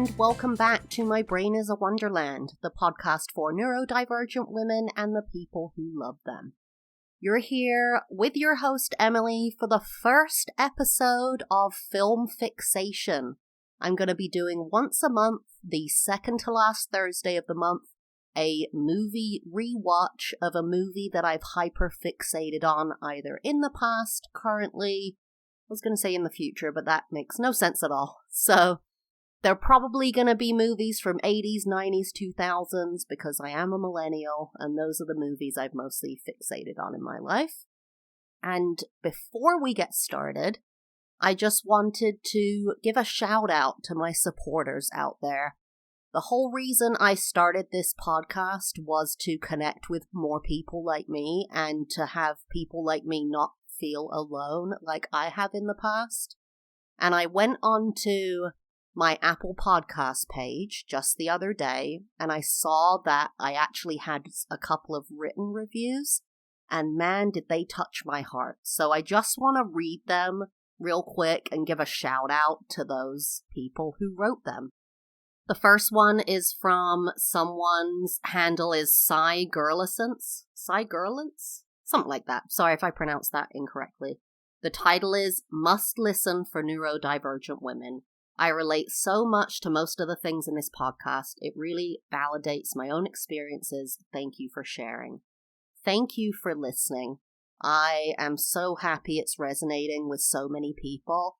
and welcome back to My Brain is a Wonderland, the podcast for neurodivergent women and the people who love them. You're here with your host, Emily, for the first episode of Film Fixation. I'm going to be doing once a month, the second to last Thursday of the month, a movie rewatch of a movie that I've hyperfixated on either in the past, currently, I was going to say in the future, but that makes no sense at all. So, they're probably going to be movies from 80s, 90s, 2000s, because I am a millennial, and those are the movies I've mostly fixated on in my life. And before we get started, I just wanted to give a shout out to my supporters out there. The whole reason I started this podcast was to connect with more people like me, and to have people like me not feel alone like I have in the past. And I went on to my Apple Podcast page just the other day, and I saw that I actually had a couple of written reviews, and man, did they touch my heart. So I just want to read them real quick and give a shout out to those people who wrote them. The first one is from someone's handle is Cy Gurlicence? Something like that. Sorry if I pronounced that incorrectly. The title is Must Listen for Neurodivergent Women. I relate so much to most of the things in this podcast. It really validates my own experiences. Thank you for sharing. Thank you for listening. I am so happy it's resonating with so many people.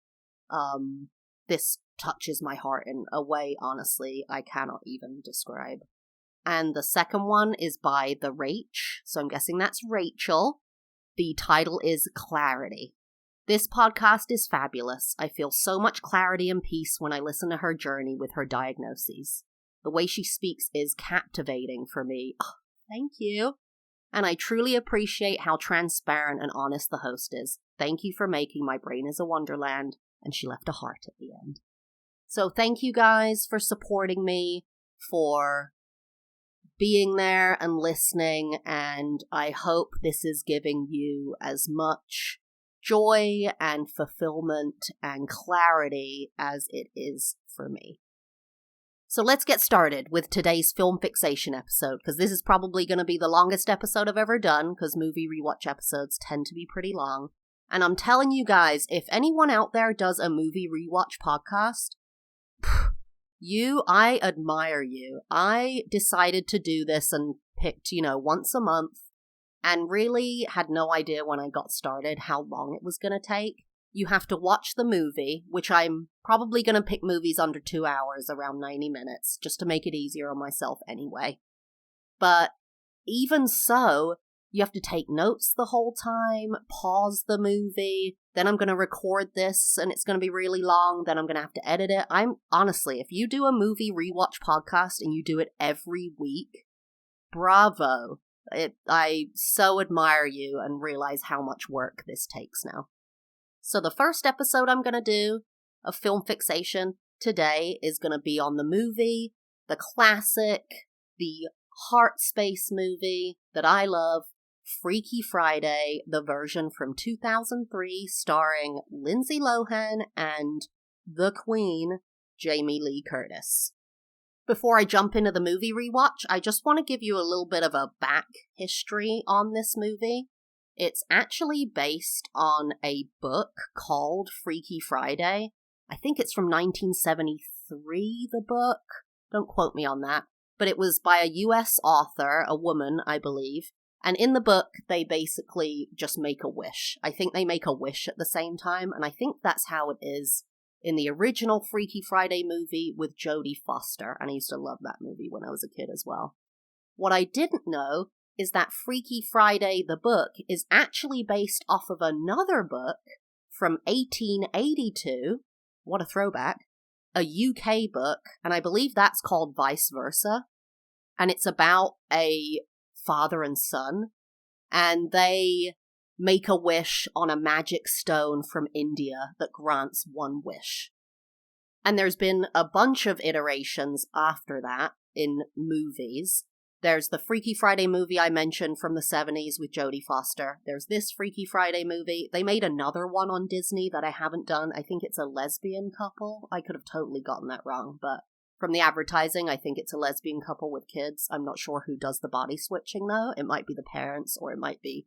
This touches my heart in a way, honestly, I cannot even describe. And the second one is by The Rach, so I'm guessing that's Rachel. The title is Clarity. This podcast is fabulous. I feel so much clarity and peace when I listen to her journey with her diagnoses. The way she speaks is captivating for me. Oh, thank you. And I truly appreciate how transparent and honest the host is. Thank you for making My Brain is a Wonderland. And she left a heart at the end. So thank you guys for supporting me, for being there and listening, and I hope this is giving you as much joy and fulfillment and clarity as it is for me. So let's get started with today's Film Fixation episode, because this is probably going to be the longest episode I've ever done, because movie rewatch episodes tend to be pretty long. And I'm telling you guys, if anyone out there does a movie rewatch podcast, I admire you. I decided to do this and picked, once a month, and really had no idea when I got started how long it was going to take. You have to watch the movie, which I'm probably going to pick movies under 2 hours, around 90 minutes, just to make it easier on myself anyway. But even so, you have to take notes the whole time, pause the movie, then I'm going to record this and it's going to be really long, then I'm going to have to edit it. Honestly, if you do a movie rewatch podcast and you do it every week, bravo. I so admire you and realize how much work this takes now. So the first episode I'm going to do of Film Fixation today is going to be on the movie, the classic, the heart space movie that I love, Freaky Friday, the version from 2003 starring Lindsay Lohan and the Queen, Jamie Lee Curtis. Before I jump into the movie rewatch, I just want to give you a little bit of a back history on this movie. It's actually based on a book called Freaky Friday. I think it's from 1973, the book. Don't quote me on that. But it was by a US author, a woman, I believe. And in the book, they basically just make a wish. I think they make a wish at the same time, and I think that's how it is in the original Freaky Friday movie with Jodie Foster, and I used to love that movie when I was a kid as well. What I didn't know is that Freaky Friday, the book, is actually based off of another book from 1882, what a throwback, a UK book, and I believe that's called Vice Versa, and it's about a father and son, and they make a wish on a magic stone from India that grants one wish. And there's been a bunch of iterations after that in movies. There's the Freaky Friday movie I mentioned from the 70s with Jodie Foster. There's this Freaky Friday movie. They made another one on Disney that I haven't done. I think it's a lesbian couple. I could have totally gotten that wrong, but From the advertising, I think it's a lesbian couple with kids. I'm not sure who does the body switching, though. It might be the parents, or it might be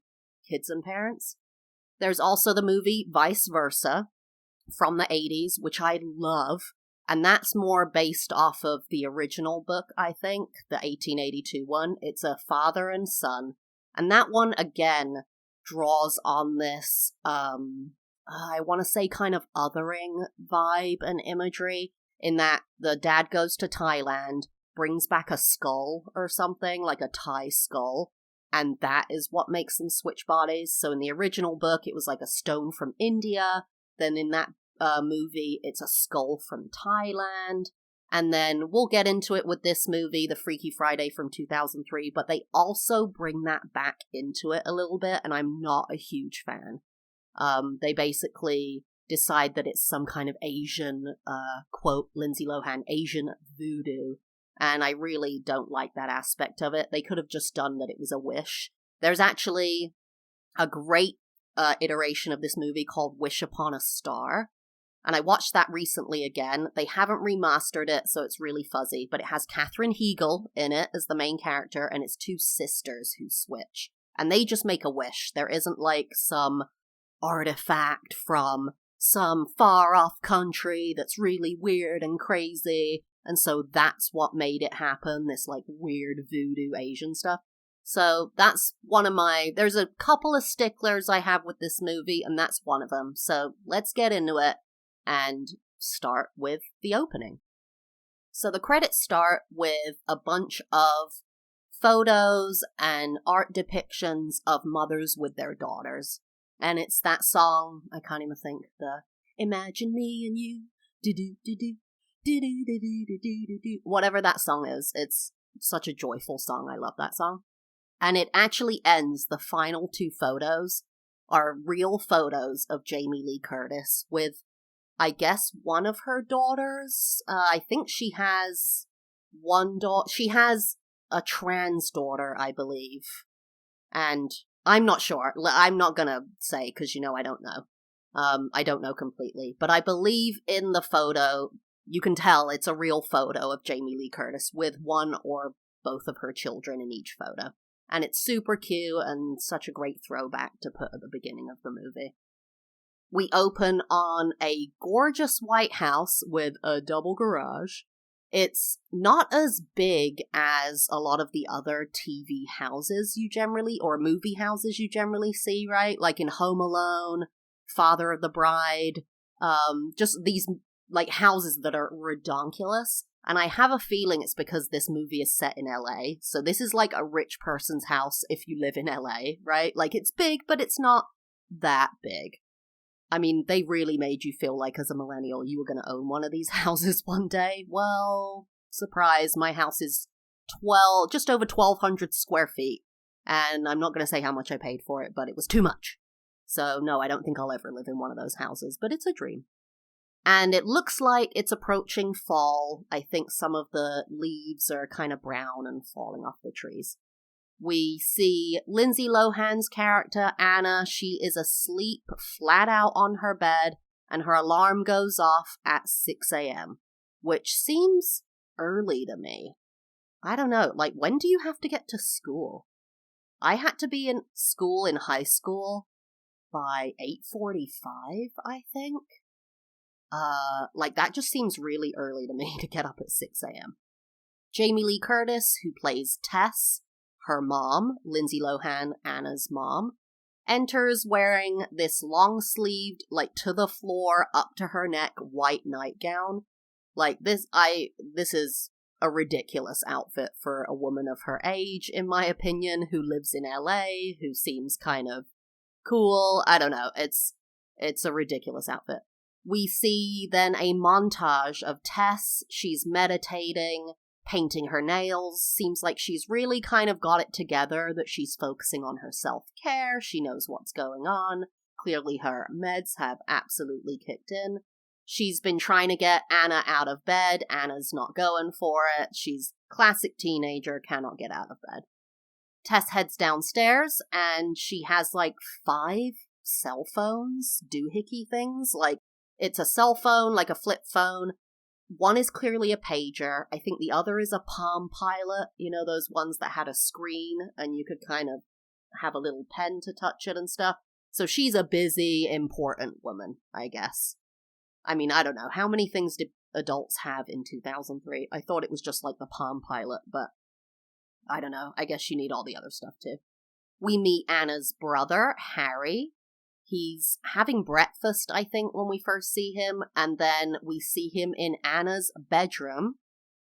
kids and parents. There's also the movie Vice Versa from the 80s, which I love. And that's more based off of the original book, I think, the 1882 one. It's a father and son. And that one, again, draws on this, I want to say kind of othering vibe and imagery, in that the dad goes to Thailand, brings back a skull or something, like a Thai skull, and that is what makes them switch bodies. So in the original book, it was like a stone from India. Then in that movie, it's a skull from Thailand. And then we'll get into it with this movie, The Freaky Friday from 2003, but they also bring that back into it a little bit, and I'm not a huge fan. They basically decide that it's some kind of Asian, quote, Lindsay Lohan, Asian voodoo. And I really don't like that aspect of it. They could have just done that it was a wish. There's actually a great iteration of this movie called Wish Upon a Star. And I watched that recently again. They haven't remastered it, so it's really fuzzy. But it has Katherine Heigl in it as the main character, and it's two sisters who switch. And they just make a wish. There isn't like some artifact from some far-off country that's really weird and crazy, and so that's what made it happen, this like weird voodoo Asian stuff. So that's one of my, there's a couple of sticklers I have with this movie, and that's one of them. So let's get into it and start with the opening. So the credits start with a bunch of photos and art depictions of mothers with their daughters. And it's that song, I can't even think, the Imagine Me and You, do-do-do-do, do-do-do-do-do-do-do, whatever that song is. It's such a joyful song. I love that song. And it actually ends, the final two photos are real photos of Jamie Lee Curtis with, I guess, one of her daughters. I think she has one daughter. She has a trans daughter, I believe. And I'm not sure. I'm not gonna say, because, I don't know. I don't know completely. But I believe in the photo, you can tell it's a real photo of Jamie Lee Curtis with one or both of her children in each photo. And it's super cute and such a great throwback to put at the beginning of the movie. We open on a gorgeous White House with a double garage. It's not as big as a lot of the other TV houses you generally, or movie houses you generally see, right? Like in Home Alone, Father of the Bride, just these like houses that are redonkulous. And I have a feeling it's because this movie is set in LA. So this is like a rich person's house if you live in LA, right? Like it's big, but it's not that big. I mean, they really made you feel like as a millennial you were going to own one of these houses one day. Well, surprise, my house is just over 1,200 square feet. And I'm not going to say how much I paid for it, but it was too much. So no, I don't think I'll ever live in one of those houses, but it's a dream. And it looks like it's approaching fall. I think some of the leaves are kind of brown and falling off the trees. We see Lindsay Lohan's character, Anna. She is asleep flat out on her bed, and her alarm goes off at 6 a.m., which seems early to me. I don't know, like, when do you have to get to school? I had to be in school in high school by 8:45, I think. Like, that just seems really early to me to get up at 6 a.m. Jamie Lee Curtis, who plays Tess, her mom, Lindsay Lohan, Anna's mom, enters wearing this long-sleeved, like, to the floor, up to her neck, white nightgown. Like, this is a ridiculous outfit for a woman of her age, in my opinion, who lives in LA, who seems kind of cool. I don't know, it's a ridiculous outfit. We see then a montage of Tess. She's meditating, painting her nails. Seems like she's really kind of got it together, that she's focusing on her self-care. She knows what's going on. Clearly her meds have absolutely kicked in. She's been trying to get Anna out of bed. Anna's not going for it. She's classic teenager, cannot get out of bed. Tess heads downstairs, and she has like 5 cell phones, doohickey things. Like, it's a cell phone, like a flip phone. One is clearly a pager. I think the other is a Palm Pilot. You know, those ones that had a screen and you could kind of have a little pen to touch it and stuff. So she's a busy, important woman, I guess. I mean, I don't know. How many things did adults have in 2003? I thought it was just like the Palm Pilot, but I don't know. I guess you need all the other stuff too. We meet Anna's brother, Harry. He's having breakfast, I think, when we first see him, and then we see him in Anna's bedroom,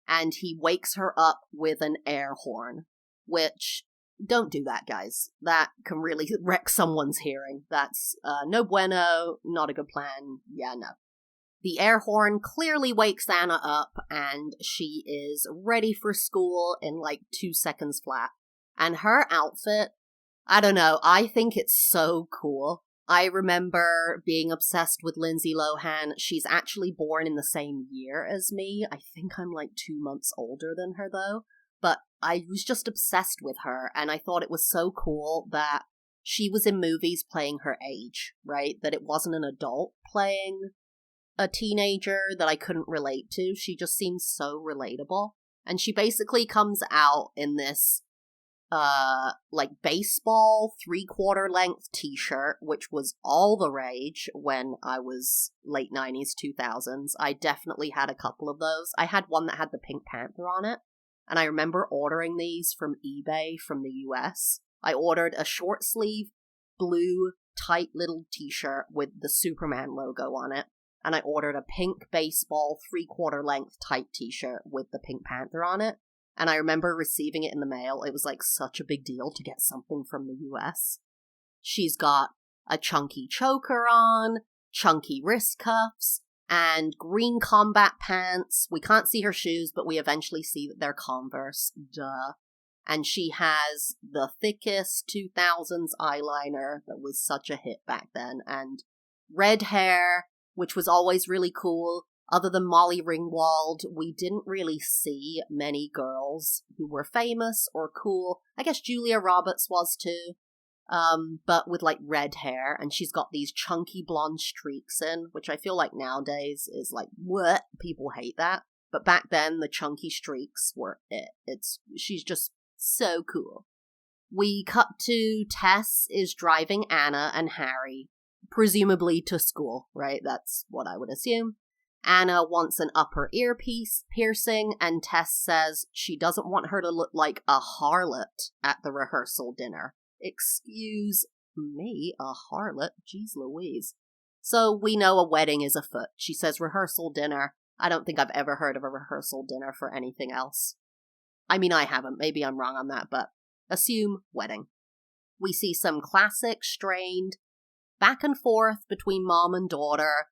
and he wakes her up with an air horn, which, don't do that, guys. That can really wreck someone's hearing. That's no bueno, not a good plan. Yeah, no. The air horn clearly wakes Anna up, and she is ready for school in like 2 seconds flat. And her outfit, I don't know, I think it's so cool. I remember being obsessed with Lindsay Lohan. She's actually born in the same year as me. I think I'm like 2 months older than her though. But I was just obsessed with her, and I thought it was so cool that she was in movies playing her age, right? That it wasn't an adult playing a teenager that I couldn't relate to. She just seems so relatable. And she basically comes out in this like baseball 3/4 length t-shirt, which was all the rage when I was late 90s, 2000s. I definitely had a couple of those. I had one that had the Pink Panther on it, and I remember ordering these from eBay from the US. I ordered a short sleeve blue tight little t-shirt with the Superman logo on it, and I ordered a pink baseball 3/4 length tight t-shirt with the Pink Panther on it. And I remember receiving it in the mail. It was like such a big deal to get something from the US. She's got a chunky choker on, chunky wrist cuffs, and green combat pants. We can't see her shoes, but we eventually see that they're Converse. Duh. And she has the thickest 2000s eyeliner that was such a hit back then. And red hair, which was always really cool. Other than Molly Ringwald, we didn't really see many girls who were famous or cool. I guess Julia Roberts was too, but with like red hair, and she's got these chunky blonde streaks in, which I feel like nowadays is like, what? People hate that. But back then, the chunky streaks were it. She's just so cool. We cut to Tess is driving Anna and Harry, presumably to school, right? That's what I would assume. Anna wants an upper ear piercing, and Tess says she doesn't want her to look like a harlot at the rehearsal dinner. Excuse me, a harlot? Jeez Louise. So we know a wedding is afoot. She says rehearsal dinner. I don't think I've ever heard of a rehearsal dinner for anything else. I mean, I haven't. Maybe I'm wrong on that, but assume wedding. We see some classic, strained back and forth between mom and daughter.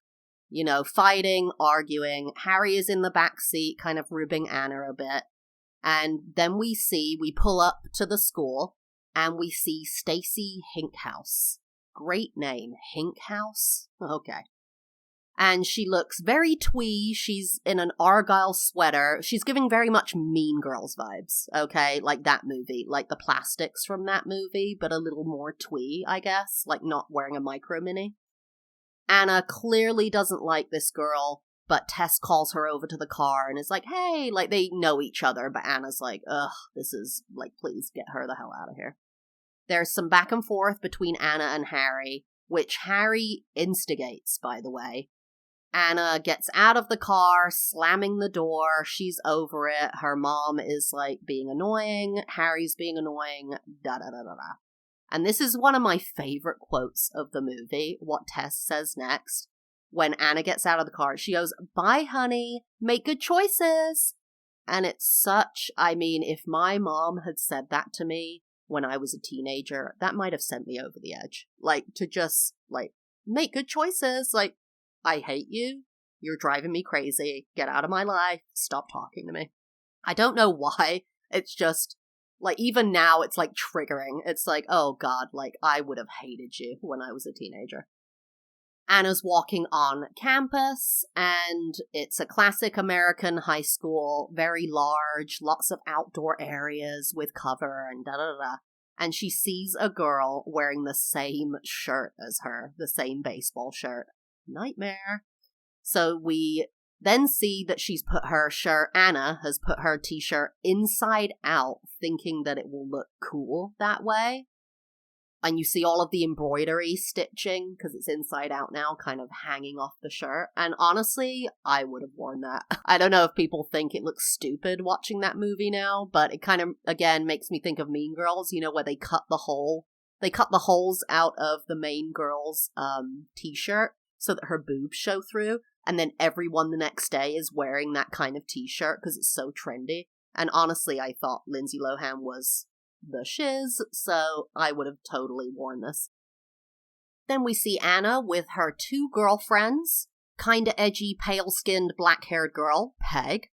You know, fighting, arguing. Harry is in the back seat, kind of ribbing Anna a bit. And then we pull up to the school, and we see Stacy Hinkhouse. Great name, Hinkhouse? Okay. And she looks very twee. She's in an Argyle sweater. She's giving very much Mean Girls vibes, okay? Like that movie, like the plastics from that movie, but a little more twee, I guess. Like not wearing a micro mini. Anna clearly doesn't like this girl, but Tess calls her over to the car and is like, hey, like they know each other, but Anna's like, ugh, this is, like, please get her the hell out of here. There's some back and forth between Anna and Harry, which Harry instigates, by the way. Anna gets out of the car, slamming the door, she's over it, her mom is, like, being annoying, Harry's being annoying, da-da-da-da-da. And this is one of my favorite quotes of the movie, what Tess says next. When Anna gets out of the car, she goes, bye, honey, make good choices. And it's such, I mean, if my mom had said that to me when I was a teenager, that might have sent me over the edge. Like, to just, like, make good choices. Like, I hate you. You're driving me crazy. Get out of my life. Stop talking to me. I don't know why. It's just, like, even now, it's, like, triggering. It's like, oh, God, like, I would have hated you when I was a teenager. Anna's walking on campus, and it's a classic American high school, very large, lots of outdoor areas with cover and da-da-da. And she sees a girl wearing the same shirt as her, the same baseball shirt. Nightmare. So we Then see that Anna has put her t-shirt inside out, thinking that it will look cool that way. And you see all of the embroidery stitching, because it's inside out now, kind of hanging off the shirt. And honestly, I would have worn that. I don't know if people think it looks stupid watching that movie now, but it kind of, again, makes me think of Mean Girls, where they cut the holes out of the main girl's t-shirt so that her boobs show through. And then everyone the next day is wearing that kind of t-shirt because it's so trendy. And honestly, I thought Lindsay Lohan was the shiz, so I would have totally worn this. Then we see Anna with her 2 girlfriends, kinda edgy, pale-skinned, black-haired girl, Peg,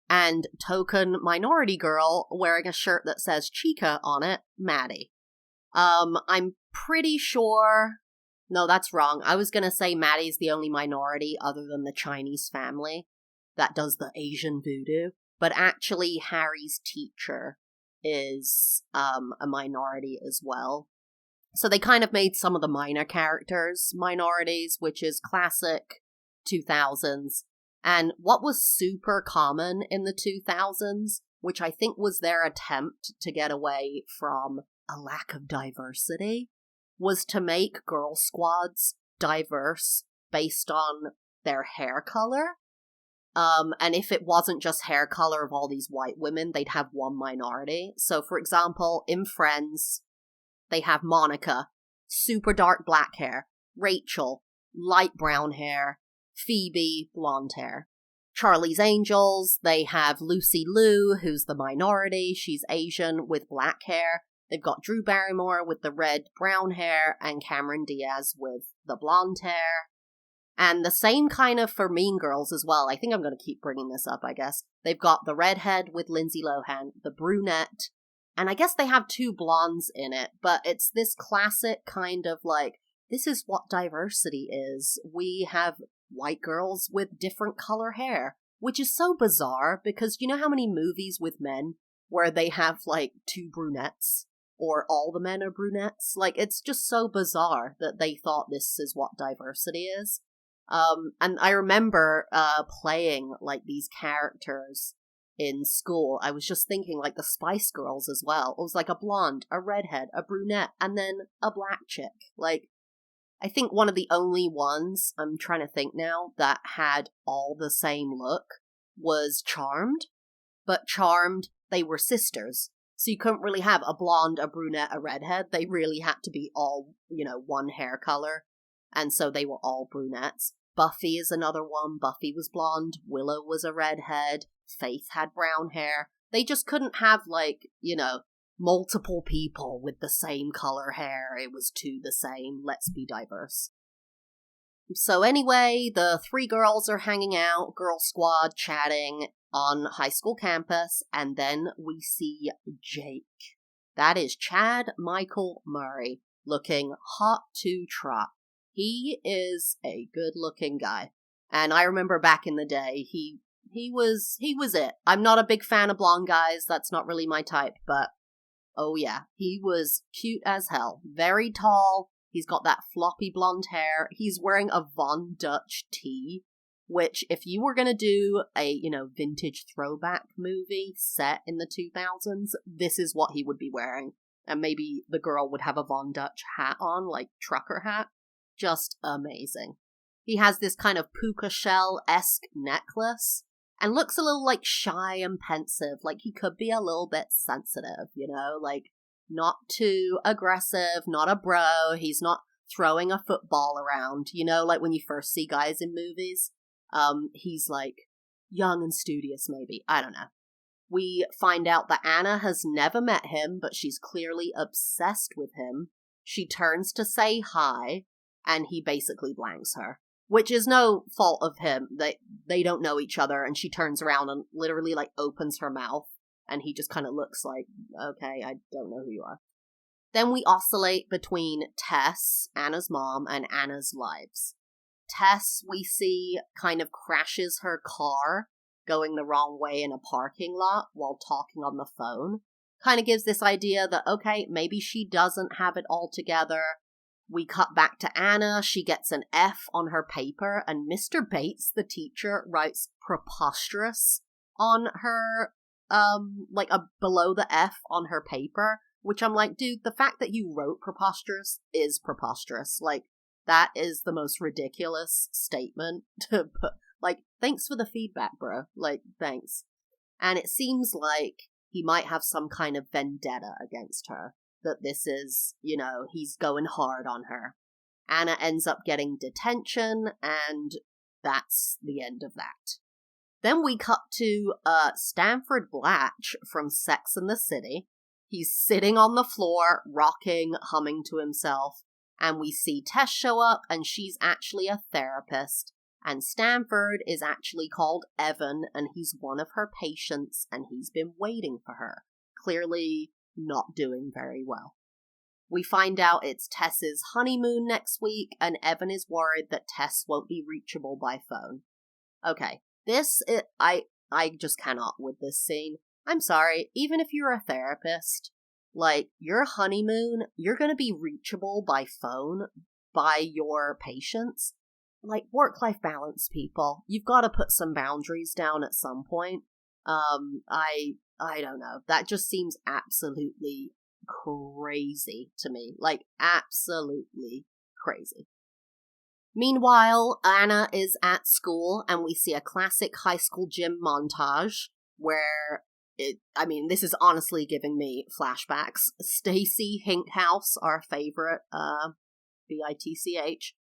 and token minority girl wearing a shirt that says Chica on it, Maddie. I'm pretty sure... No, that's wrong. I was gonna say Maddie's the only minority other than the Chinese family that does the Asian voodoo, but actually Harry's teacher is a minority as well. So they kind of made some of the minor characters minorities, which is classic 2000s. And what was super common in the 2000s, which I think was their attempt to get away from a lack of diversity, was to make girl squads diverse based on their hair color. And if it wasn't just hair color of all these white women, they'd have one minority. So, for example, in Friends, they have Monica, super dark black hair, Rachel, light brown hair, Phoebe, blonde hair. Charlie's Angels, they have Lucy Liu, who's the minority. She's Asian with black hair. They've got Drew Barrymore with the red brown hair and Cameron Diaz with the blonde hair. And the same kind of for Mean Girls as well. I think I'm going to keep bringing this up, I guess. They've got the redhead with Lindsay Lohan, the brunette, and I guess they have 2 blondes in it, but it's this classic kind of this is what diversity is. We have white girls with different color hair, which is so bizarre because you know how many movies with men where they have 2 brunettes? Or all the men are brunettes. It's just so bizarre that they thought this is what diversity is. And I remember playing these characters in school. I was just thinking the Spice Girls as well. It was a blonde, a redhead, a brunette, and then a black chick. I think one of the only ones, I'm trying to think now, that had all the same look was Charmed. But Charmed, they were sisters. So you couldn't really have a blonde, a brunette, a redhead. They really had to be all, one hair color. And so they were all brunettes. Buffy is another one. Buffy was blonde. Willow was a redhead. Faith had brown hair. They just couldn't have, multiple people with the same color hair. It was 2 the same. Let's be diverse. So anyway, the 3 girls are hanging out, girl squad, chatting on high school campus, and then we see Jake. That is Chad Michael Murray, looking hot to trot. He is a good-looking guy, and I remember back in the day, he was it. I'm not a big fan of blonde guys, that's not really my type, but oh yeah, he was cute as hell. Very tall, he's got that floppy blonde hair, he's wearing a Von Dutch tee, which, if you were going to do a, vintage throwback movie set in the 2000s, this is what he would be wearing. And maybe the girl would have a Von Dutch hat on, trucker hat. Just amazing. He has this kind of puka shell-esque necklace, and looks a little, shy and pensive. He could be a little bit sensitive, not too aggressive, not a bro. He's not throwing a football around, when you first see guys in movies. He's young and studious, maybe. I don't know. We find out that Anna has never met him, but she's clearly obsessed with him. She turns to say hi, and he basically blanks her, which is no fault of him. They don't know each other, and she turns around and literally opens her mouth, and he just kind of looks okay, I don't know who you are. Then we oscillate between Tess, Anna's mom, and Anna's lives. Tess, we see, kind of crashes her car going the wrong way in a parking lot while talking on the phone. Kind of gives this idea that, okay, maybe she doesn't have it all together. We cut back to Anna. She gets an F on her paper, and Mr. Bates, the teacher, writes preposterous on her, below the F on her paper, which I'm like, dude, the fact that you wrote preposterous is preposterous. Like, that is the most ridiculous statement to put. Like, thanks for the feedback, bro. Like, thanks. And it seems like he might have some kind of vendetta against her. That this is, he's going hard on her. Anna ends up getting detention, and that's the end of that. Then we cut to Stanford Blatch from Sex and the City. He's sitting on the floor, rocking, humming to himself, and we see Tess show up, and she's actually a therapist, and Stanford is actually called Evan, and he's one of her patients, and he's been waiting for her. Clearly not doing very well. We find out it's Tess's honeymoon next week, and Evan is worried that Tess won't be reachable by phone. Okay, I just cannot with this scene. I'm sorry, even if you're a therapist, like, your honeymoon, you're gonna be reachable by phone by your patients. Like, work-life balance, people. You've got to put some boundaries down at some point. I don't know. That just seems absolutely crazy to me. Like, absolutely crazy. Meanwhile, Anna is at school, and we see a classic high school gym montage where this is honestly giving me flashbacks. Stacy Hinkhouse, our favorite, Bitch,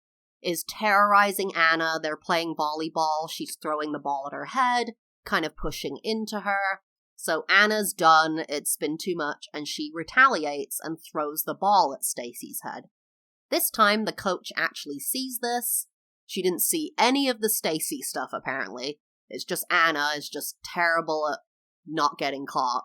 is terrorizing Anna. They're playing volleyball. She's throwing the ball at her head, kind of pushing into her. So Anna's done, it's been too much, and she retaliates and throws the ball at Stacy's head. This time, the coach actually sees this. She didn't see any of the Stacy stuff, apparently. It's just Anna is just terrible at not getting caught.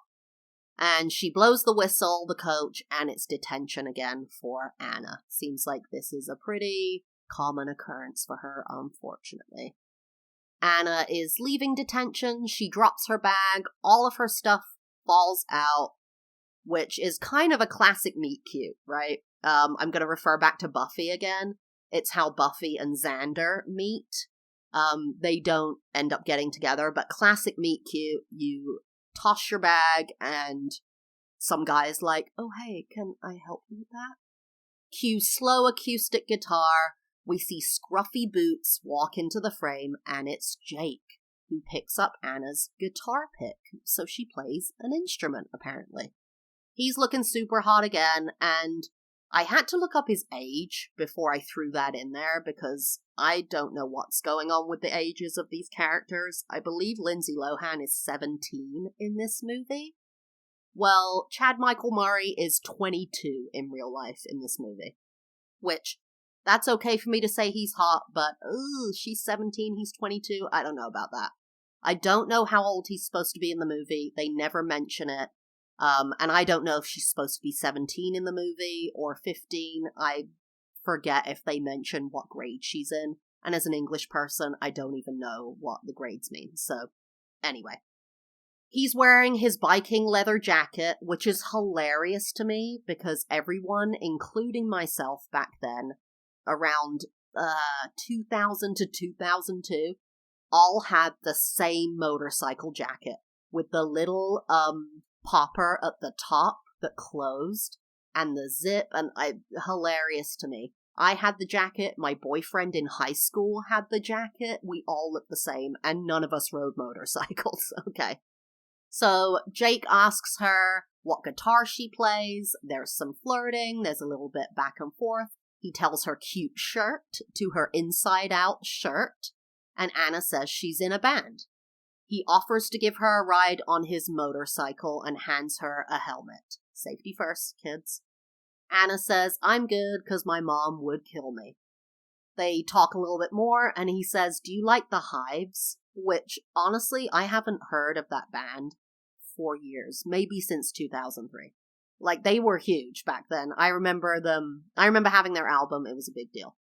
And she blows the whistle, the coach, and it's detention again for Anna. Seems like this is a pretty common occurrence for her, unfortunately. Anna is leaving detention, she drops her bag, all of her stuff falls out, which is kind of a classic meet cute, right? I'm going to refer back to Buffy again. It's how Buffy and Xander meet. They don't end up getting together, but classic meet cute, you toss your bag and some guy's like, oh hey, can I help you with that? Cue slow acoustic guitar. We see scruffy boots walk into the frame, and it's Jake, who picks up Anna's guitar pick, so she plays an instrument, apparently. He's looking super hot again, and I had to look up his age before I threw that in there, because I don't know what's going on with the ages of these characters. I believe Lindsay Lohan is 17 in this movie. Well, Chad Michael Murray is 22 in real life in this movie, which... that's okay for me to say he's hot, but she's 17, he's 22. I don't know about that. I don't know how old he's supposed to be in the movie. They never mention it. And I don't know if she's supposed to be 17 in the movie or 15. I forget if they mention what grade she's in. And as an English person, I don't even know what the grades mean. So, anyway. He's wearing his biking leather jacket, which is hilarious to me because everyone, including myself back then, around 2000 to 2002, all had the same motorcycle jacket with the little popper at the top that closed and the zip, and hilarious to me. I had the jacket, my boyfriend in high school had the jacket, we all looked the same, and none of us rode motorcycles. Okay. So Jake asks her what guitar she plays, there's some flirting, there's a little bit back and forth. He tells her cute shirt to her inside-out shirt, and Anna says she's in a band. He offers to give her a ride on his motorcycle and hands her a helmet. Safety first, kids. Anna says, I'm good because my mom would kill me. They talk a little bit more, and he says, do you like the Hives? Which, honestly, I haven't heard of that band for years, maybe since 2003. Like, they were huge back then. I remember having their album. It was a big deal.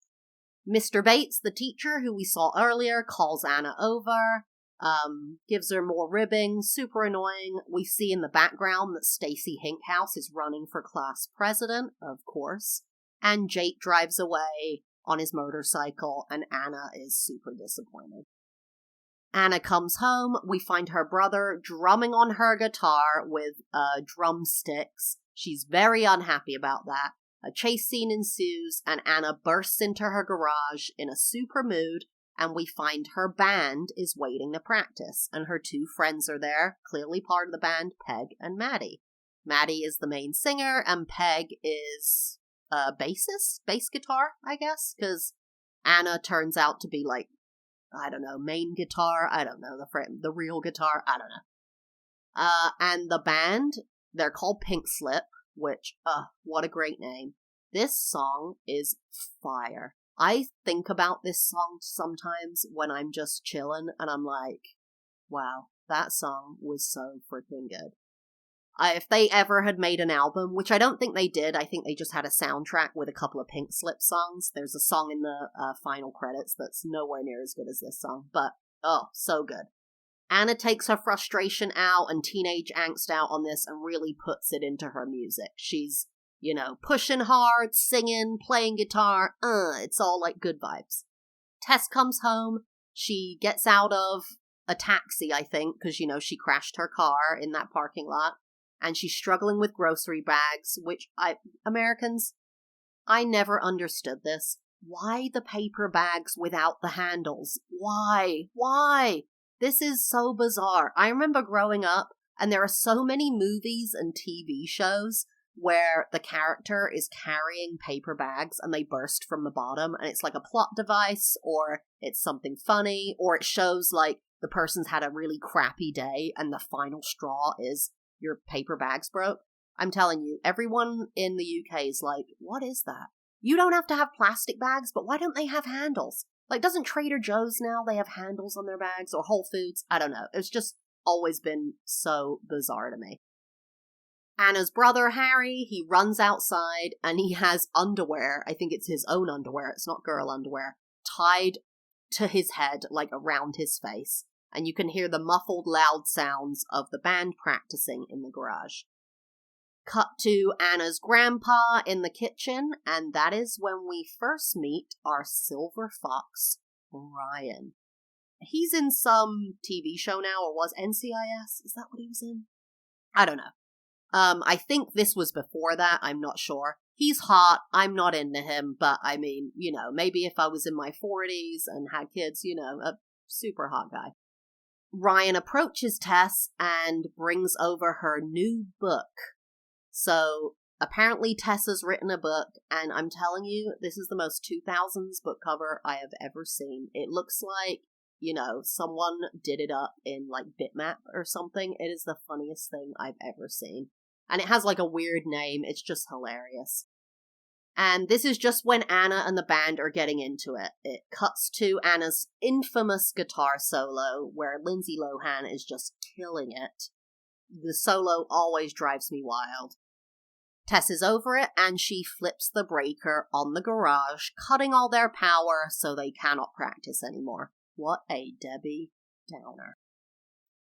Mr. Bates, the teacher who we saw earlier, calls Anna over, gives her more ribbing, super annoying. We see in the background that Stacy Hinkhouse is running for class president, of course. And Jake drives away on his motorcycle, and Anna is super disappointed. Anna comes home. We find her brother drumming on her guitar with drumsticks. She's very unhappy about that. A chase scene ensues, and Anna bursts into her garage in a super mood, and we find her band is waiting to practice, and her two friends are there, clearly part of the band, Peg and Maddie. Maddie is the main singer, and Peg is a bassist, bass guitar, I guess, because Anna turns out to be like, I don't know, main guitar, I don't know, the real guitar, I don't know. And the band, they're called Pink Slip, which, what a great name. This song is fire. I think about this song sometimes when I'm just chilling, and I'm like, wow, that song was so freaking good. If they ever had made an album, which I don't think they did, I think they just had a soundtrack with a couple of Pink Slip songs. There's a song in the final credits that's nowhere near as good as this song, but, oh, so good. Anna takes her frustration out and teenage angst out on this and really puts it into her music. She's, pushing hard, singing, playing guitar, it's all like good vibes. Tess comes home, she gets out of a taxi, I think, because, she crashed her car in that parking lot. And she's struggling with grocery bags, which Americans, I never understood this. Why the paper bags without the handles? Why? Why? This is so bizarre. I remember growing up, and there are so many movies and TV shows where the character is carrying paper bags and they burst from the bottom, and it's like a plot device, or it's something funny, or it shows like the person's had a really crappy day and the final straw is your paper bags broke. I'm telling you, everyone in the UK is like, what is that? You don't have to have plastic bags, but why don't they have handles? Like, doesn't Trader Joe's now, they have handles on their bags, or Whole Foods? I don't know. It's just always been so bizarre to me. Anna's brother, Harry, he runs outside, and he has underwear, I think it's his own underwear, it's not girl underwear, tied to his head, like around his face. And you can hear the muffled, loud sounds of the band practicing in the garage. Cut to Anna's grandpa in the kitchen, and that is when we first meet our silver fox, Ryan. He's in some TV show now, or was NCIS? Is that what he was in? I don't know. I think this was before that, I'm not sure. He's hot, I'm not into him, but I mean, maybe if I was in my 40s and had kids, a super hot guy. Ryan approaches Tess and brings over her new book. So, apparently Tess has written a book, and I'm telling you, this is the most 2000s book cover I have ever seen. It looks like, someone did it up in, like, Bitmap or something. It is the funniest thing I've ever seen. And it has, like, a weird name. It's just hilarious. And this is just when Anna and the band are getting into it. It cuts to Anna's infamous guitar solo, where Lindsay Lohan is just killing it. The solo always drives me wild. Tess is over it, and she flips the breaker on the garage, cutting all their power so they cannot practice anymore. What a Debbie Downer.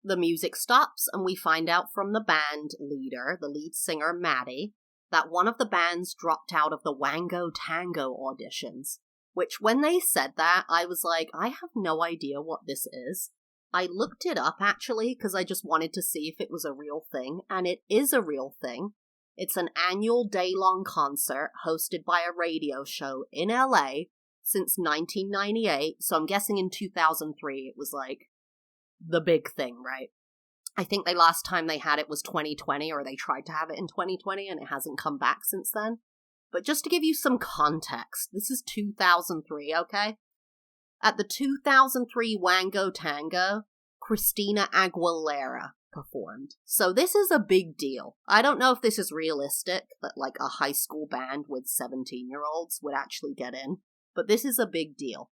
The music stops, and we find out from the band leader, the lead singer Maddie, that one of the bands dropped out of the Wango Tango auditions, which when they said that, I was like, I have no idea what this is. I looked it up, actually, because I just wanted to see if it was a real thing, and it is a real thing. It's an annual day-long concert hosted by a radio show in LA since 1998, so I'm guessing in 2003 it was like the big thing, right? I think the last time they had it was 2020, or they tried to have it in 2020, and it hasn't come back since then. But just to give you some context, this is 2003, okay? At the 2003 Wango Tango, Christina Aguilera performed. So this is a big deal. I don't know if this is realistic, that like a high school band with 17-year-olds would actually get in, but this is a big deal.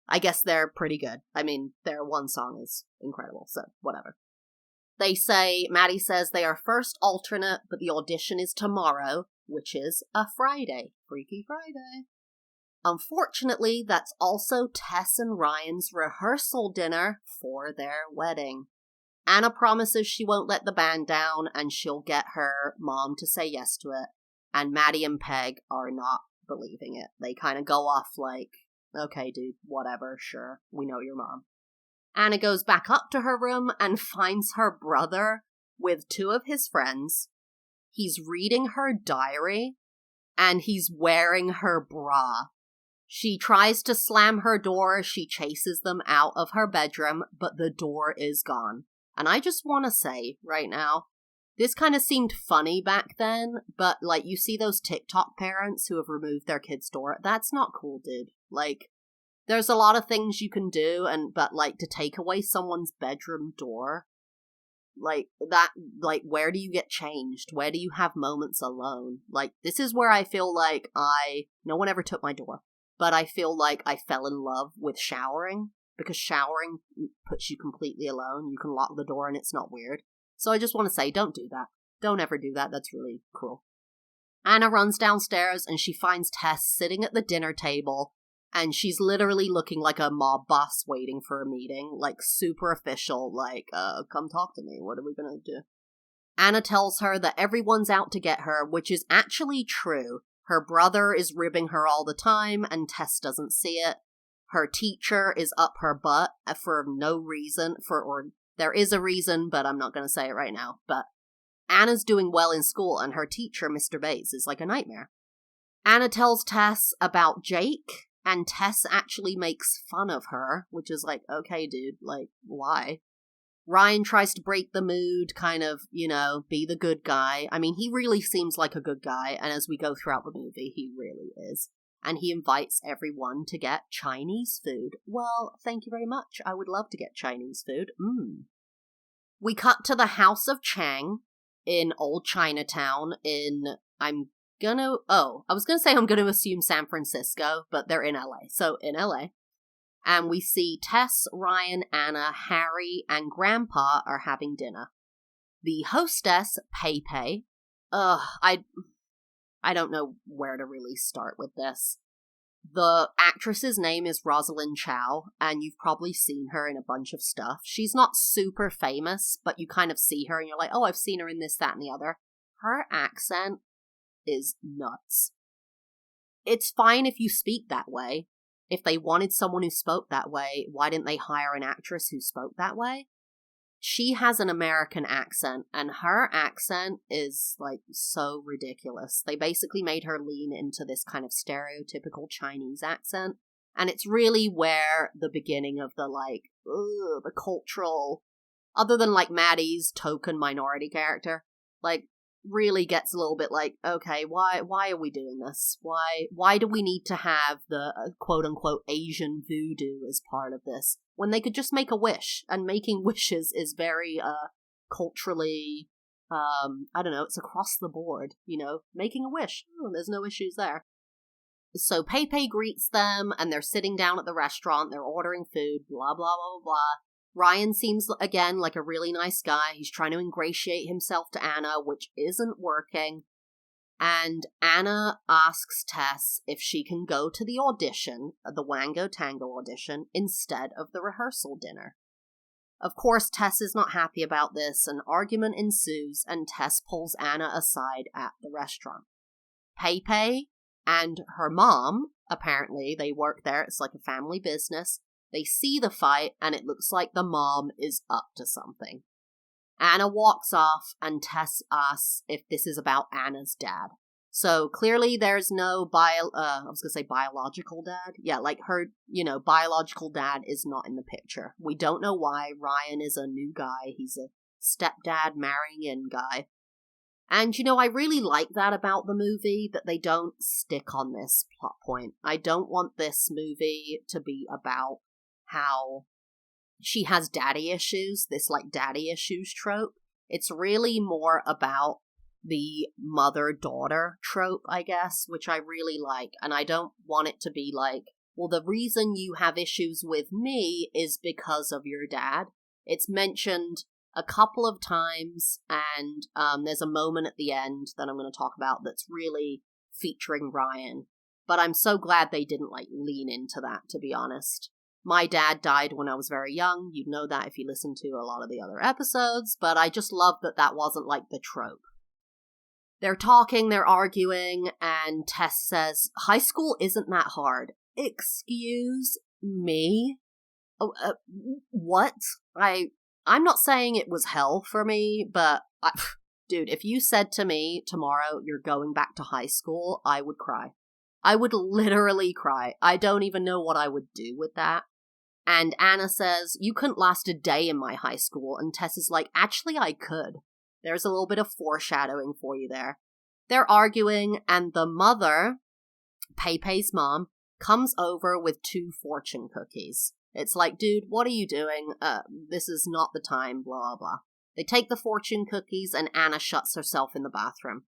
I guess they're pretty good. I mean, their one song is incredible, so whatever. Maddie says they are first alternate, but the audition is tomorrow, which is a Friday. Freaky Friday. Unfortunately, that's also Tess and Ryan's rehearsal dinner for their wedding. Anna promises she won't let the band down, and she'll get her mom to say yes to it, and Maddie and Peg are not believing it. They kind of go off like, okay, dude, whatever, sure, we know your mom. Anna goes back up to her room and finds her brother with two of his friends. He's reading her diary, and he's wearing her bra. She tries to slam her door, she chases them out of her bedroom, but the door is gone. And I just want to say right now, this kind of seemed funny back then, but like you see those TikTok parents who have removed their kid's door, that's not cool, dude. Like, there's a lot of things you can do, but like to take away someone's bedroom door, like that, like where do you get changed? Where do you have moments alone? Like, this is where I feel like no one ever took my door. But I feel like I fell in love with showering, because showering puts you completely alone. You can lock the door and it's not weird. So I just want to say, don't do that. Don't ever do that. That's really cruel. Anna runs downstairs and she finds Tess sitting at the dinner table, and she's literally looking like a mob boss waiting for a meeting, like super official, like, come talk to me. What are we gonna do? Anna tells her that everyone's out to get her, which is actually true. Her brother is ribbing her all the time, and Tess doesn't see it. Her teacher is up her butt for no reason, or there is a reason, but I'm not going to say it right now. But Anna's doing well in school, and her teacher, Mr. Bates, is like a nightmare. Anna tells Tess about Jake, and Tess actually makes fun of her, which is like, okay, dude, like, why? Ryan tries to break the mood, kind of, be the good guy. I mean, he really seems like a good guy, and as we go throughout the movie, he really is. And he invites everyone to get Chinese food. Well, thank you very much. I would love to get Chinese food. We cut to the House of Chang in Old Chinatown I was gonna say I'm gonna assume San Francisco, but they're in LA. So, in LA. And we see Tess, Ryan, Anna, Harry, and Grandpa are having dinner. The hostess, Pei, I don't know where to really start with this. The actress's name is Rosalind Chow, and you've probably seen her in a bunch of stuff. She's not super famous, but you kind of see her and you're like, oh, I've seen her in this, that, and the other. Her accent is nuts. It's fine if you speak that way. If they wanted someone who spoke that way, why didn't they hire an actress who spoke that way? She has an American accent, and her accent is, like, so ridiculous. They basically made her lean into this kind of stereotypical Chinese accent, and it's really where the beginning of the, like, the cultural, other than, like, Maddie's token minority character, like, really gets a little bit like, okay, why are we doing this? Why do we need to have the quote-unquote Asian voodoo as part of this, when they could just make a wish? And making wishes is very culturally, I don't know, it's across the board, making a wish. There's no issues there. So Pei greets them, and they're sitting down at the restaurant, they're ordering food, blah, blah, blah, blah, blah. Ryan seems, again, like a really nice guy. He's trying to ingratiate himself to Anna, which isn't working. And Anna asks Tess if she can go to the audition, the Wango Tango audition, instead of the rehearsal dinner. Of course, Tess is not happy about this. An argument ensues, and Tess pulls Anna aside at the restaurant. Pei and her mom, apparently, they work there. It's like a family business. They see the fight, and it looks like the mom is up to something. Anna walks off, and Tess asks if this is about Anna's dad. So clearly there's no biological dad. Yeah, like her, biological dad is not in the picture. We don't know why. Ryan is a new guy. He's a stepdad marrying in guy. And, I really like that about the movie, that they don't stick on this plot point. I don't want this movie to be about how she has daddy issues, this like daddy issues trope. It's really more about the mother-daughter trope, I guess, which I really like. And I don't want it to be like, well, the reason you have issues with me is because of your dad. It's mentioned a couple of times, and there's a moment at the end that I'm going to talk about that's really featuring Ryan. But I'm so glad they didn't like lean into that, to be honest. My dad died when I was very young. You'd know that if you listen to a lot of the other episodes, but I just love that that wasn't like the trope. They're talking, they're arguing, and Tess says, high school isn't that hard. Excuse me? What? I'm not saying it was hell for me, but dude, if you said to me tomorrow you're going back to high school, I would cry. I would literally cry. I don't even know what I would do with that. And Anna says, you couldn't last a day in my high school. And Tess is like, actually, I could. There's a little bit of foreshadowing for you there. They're arguing, and the mother, Pepe's mom, comes over with 2 fortune cookies. It's like, dude, what are you doing? This is not the time, blah, blah. They take the fortune cookies, and Anna shuts herself in the bathroom.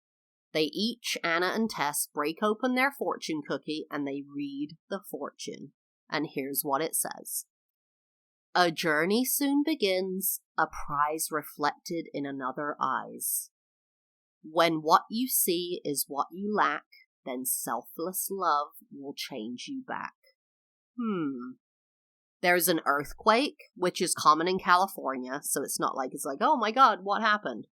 They each, Anna and Tess, break open their fortune cookie, and they read the fortune. And here's what it says. A journey soon begins, a prize reflected in another eyes. When what you see is what you lack, then selfless love will change you back. There's an earthquake, which is common in California, so it's not like, oh my god, what happened?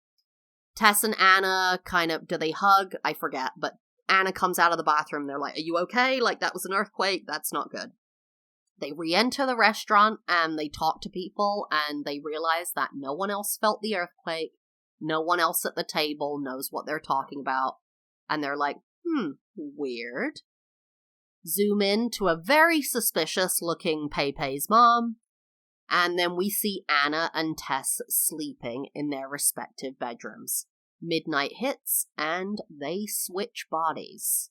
Tess and Anna do they hug? I forget, but Anna comes out of the bathroom, they're like, are you okay? Like, that was an earthquake, that's not good. They re-enter the restaurant, and they talk to people, and they realize that no one else felt the earthquake, no one else at the table knows what they're talking about, and they're like, weird. Zoom in to a very suspicious-looking Pepe's mom, and then we see Anna and Tess sleeping in their respective bedrooms. Midnight hits, and they switch bodies.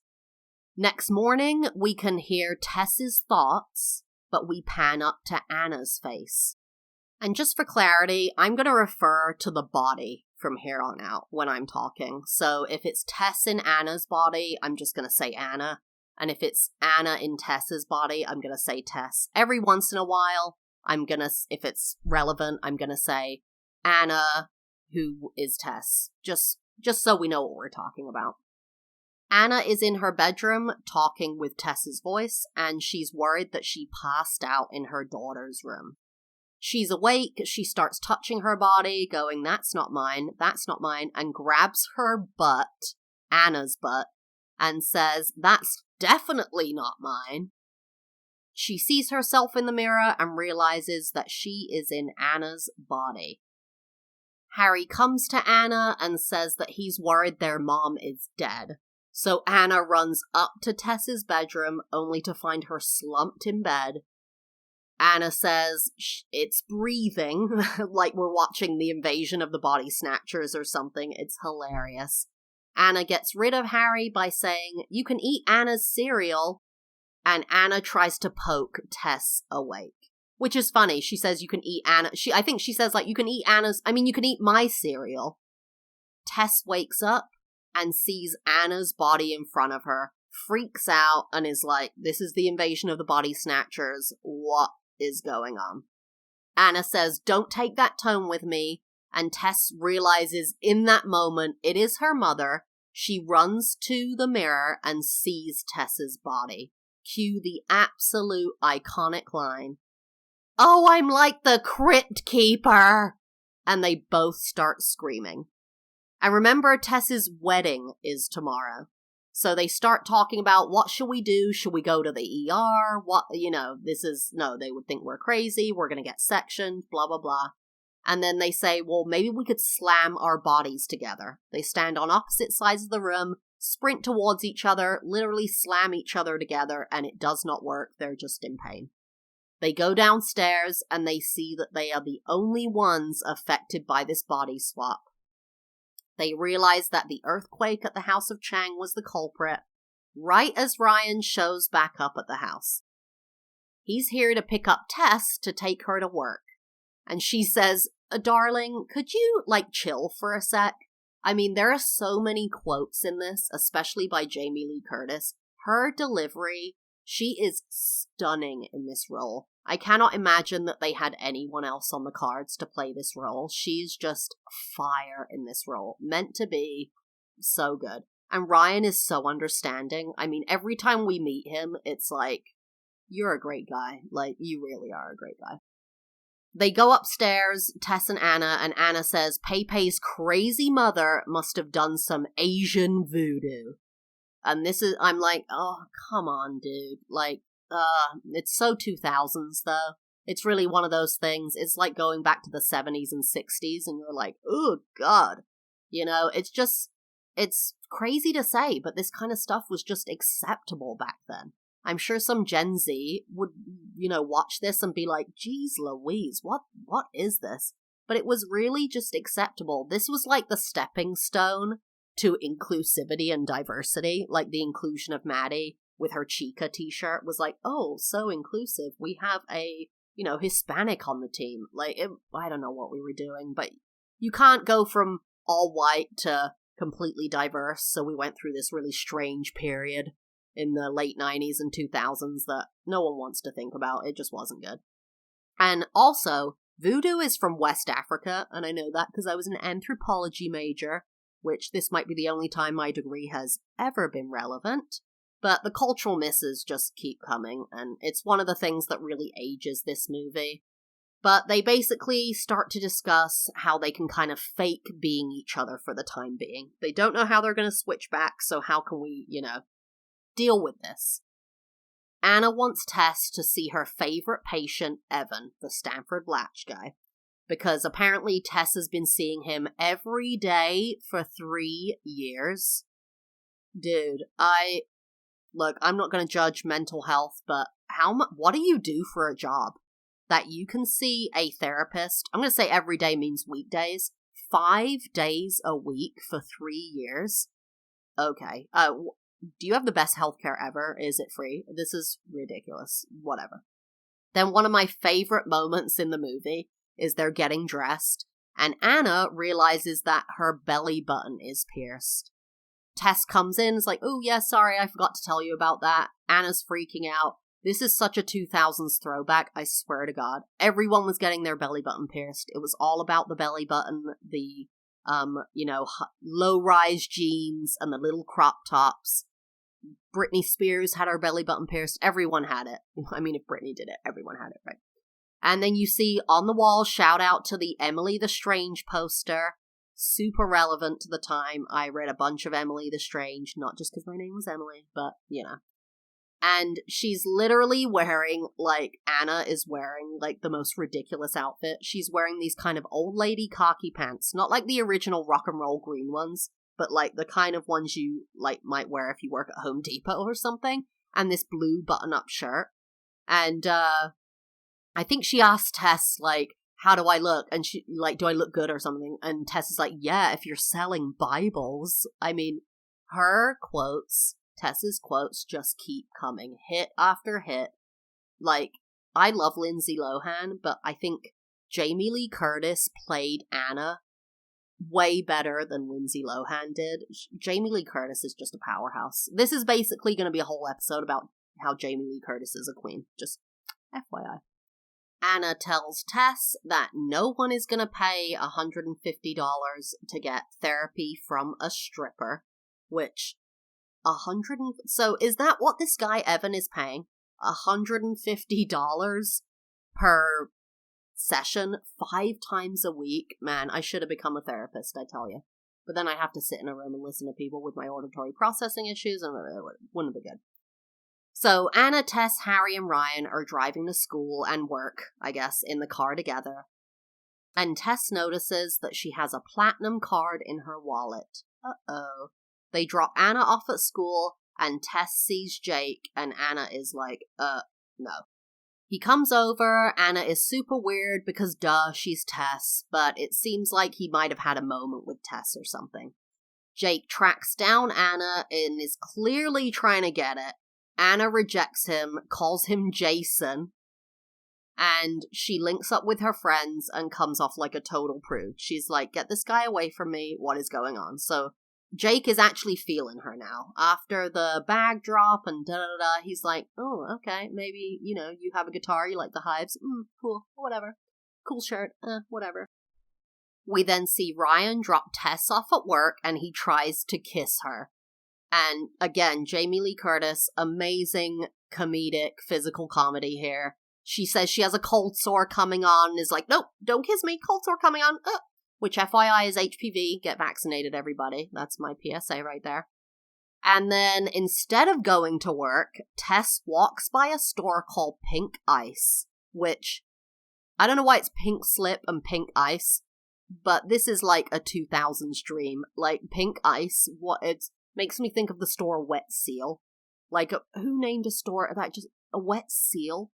Next morning, we can hear Tess's thoughts, but we pan up to Anna's face. And just for clarity, I'm going to refer to the body from here on out when I'm talking. So if it's Tess in Anna's body, I'm just going to say Anna. And if it's Anna in Tess's body, I'm going to say Tess. Every once in a while, if it's relevant, I'm going to say Anna, who is Tess. Just so we know what we're talking about. Anna is in her bedroom talking with Tess's voice, and she's worried that she passed out in her daughter's room. She's awake, she starts touching her body, going, that's not mine, and grabs her butt, Anna's butt, and says, that's definitely not mine. She sees herself in the mirror and realizes that she is in Anna's body. Harry comes to Anna and says that he's worried their mom is dead. So Anna runs up to Tess's bedroom, only to find her slumped in bed. Anna says it's breathing, like we're watching the invasion of the body snatchers or something. It's hilarious. Anna gets rid of Harry by saying, you can eat Anna's cereal, and Anna tries to poke Tess awake. Which is funny. She says you can eat Anna. I think she says, you can eat you can eat my cereal. Tess wakes up and sees Anna's body in front of her, freaks out, and is like, this is the invasion of the body snatchers. What is going on? Anna says, don't take that tone with me, and Tess realizes in that moment it is her mother. She runs to the mirror and sees Tess's body. Cue the absolute iconic line, oh, I'm like the Crypt Keeper! And they both start screaming. And remember, Tess's wedding is tomorrow. So they start talking about, what should we do? Should we go to the ER? They would think we're crazy. We're going to get sectioned, blah, blah, blah. And then they say, well, maybe we could slam our bodies together. They stand on opposite sides of the room, sprint towards each other, literally slam each other together, and it does not work. They're just in pain. They go downstairs, and they see that they are the only ones affected by this body swap. They realize that the earthquake at the House of Chang was the culprit, right as Ryan shows back up at the house. He's here to pick up Tess to take her to work. And she says, darling, could you, chill for a sec? I mean, there are so many quotes in this, especially by Jamie Lee Curtis. Her delivery, she is stunning in this role. I cannot imagine that they had anyone else on the cards to play this role. She's just fire in this role. Meant to be so good. And Ryan is so understanding. I mean, every time we meet him, it's like, you're a great guy. You really are a great guy. they go upstairs, Tess and Anna says Pepe's crazy mother must have done some Asian voodoo. And I'm like, oh, come on, dude. Like, it's so 2000s, though. It's really one of those things. It's like going back to the 70s and 60s, and you're like, oh, God. You know, it's crazy to say, but this kind of stuff was just acceptable back then. I'm sure some Gen Z would, watch this and be like, geez Louise, what is this? But it was really just acceptable. This was like the stepping stone to inclusivity and diversity, like the inclusion of Maddie with her Chica t-shirt was like, oh, so inclusive. We have a, Hispanic on the team. Like, I don't know what we were doing, but you can't go from all white to completely diverse, so we went through this really strange period in the late 90s and 2000s that no one wants to think about. It just wasn't good. And also, voodoo is from West Africa, and I know that because I was an anthropology major, which this might be the only time my degree has ever been relevant. But the cultural misses just keep coming, and it's one of the things that really ages this movie. But they basically start to discuss how they can kind of fake being each other for the time being. They don't know how they're going to switch back, so how can we, deal with this? Anna wants Tess to see her favorite patient, Evan, the Stanford Latch guy, because apparently Tess has been seeing him every day for 3 years. Dude, I'm not going to judge mental health, but what do you do for a job that you can see a therapist? I'm going to say every day means weekdays. 5 days a week for 3 years? Okay. Do you have the best healthcare ever? Is it free? This is ridiculous. Whatever. Then one of my favorite moments in the movie is they're getting dressed, and Anna realizes that her belly button is pierced. Tess comes in and is like, oh yeah, sorry, I forgot to tell you about that. Anna's freaking out. This is such a 2000s throwback, I swear to God. Everyone was getting their belly button pierced. It was all about the belly button, the, low-rise jeans and the little crop tops. Britney Spears had her belly button pierced. Everyone had it. I mean, if Britney did it, everyone had it, right? And then you see on the wall, shout out to the Emily the Strange poster. Super relevant to the time. I read a bunch of Emily the Strange, not just because my name was Emily, but, And she's literally wearing, Anna is wearing, the most ridiculous outfit. She's wearing these kind of old lady khaki pants. Not like the original rock and roll green ones, but, the kind of ones you, might wear if you work at Home Depot or something. And this blue button-up shirt. And, I think she asked Tess, how do I look? And she, do I look good or something? And Tess is like, yeah, if you're selling Bibles. I mean, Tess's quotes just keep coming, hit after hit. I love Lindsay Lohan, but I think Jamie Lee Curtis played Anna way better than Lindsay Lohan did. Jamie Lee Curtis is just a powerhouse. This is basically going to be a whole episode about how Jamie Lee Curtis is a queen. Just FYI. Anna tells Tess that no one is going to pay $150 to get therapy from a stripper, which so is that what this guy Evan is paying? $150 per session 5 times a week? Man, I should have become a therapist, I tell you. But then I have to sit in a room and listen to people with my auditory processing issues, and it wouldn't be good. So Anna, Tess, Harry, and Ryan are driving to school and work, I guess, in the car together. And Tess notices that she has a platinum card in her wallet. Uh-oh. They drop Anna off at school, and Tess sees Jake, and Anna is like, no. He comes over, Anna is super weird because duh, she's Tess, but it seems like he might have had a moment with Tess or something. Jake tracks down Anna and is clearly trying to get it. Anna rejects him, calls him Jason, and she links up with her friends and comes off like a total prude. She's like, get this guy away from me, what is going on? So Jake is actually feeling her now. After the bag drop and da-da-da, he's like, oh, okay, maybe, you have a guitar, you like the Hives, cool, whatever. Cool shirt, whatever. We then see Ryan drop Tess off at work, and he tries to kiss her. And again, Jamie Lee Curtis, amazing comedic physical comedy here. She says she has a cold sore coming on and is like, nope, don't kiss me, cold sore coming on. Which FYI is HPV, get vaccinated everybody. That's my PSA right there. And then instead of going to work, Tess walks by a store called Pink Ice, which, I don't know why it's pink slip and pink ice, but this is like a 2000s dream. Like, Pink Ice, what it makes me think of the store Wet Seal. Like, who named a store that just, a Wet Seal?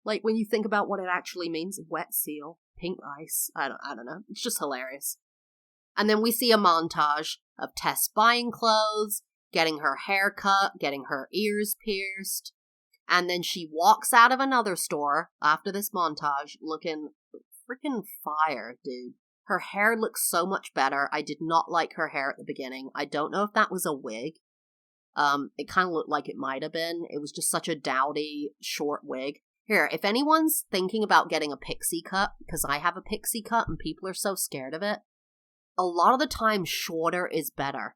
Like, when you think about what it actually means, Wet Seal, Pink Ice, I don't know. It's just hilarious. And then we see a montage of Tess buying clothes, getting her hair cut, getting her ears pierced, and then she walks out of another store after this montage looking freaking fire, dude. Her hair looks so much better. I did not like her hair at the beginning. I don't know if that was a wig. It kind of looked like it might have been. It was just such a dowdy, short wig. Here, if anyone's thinking about getting a pixie cut, because I have a pixie cut and people are so scared of it, a lot of the time shorter is better.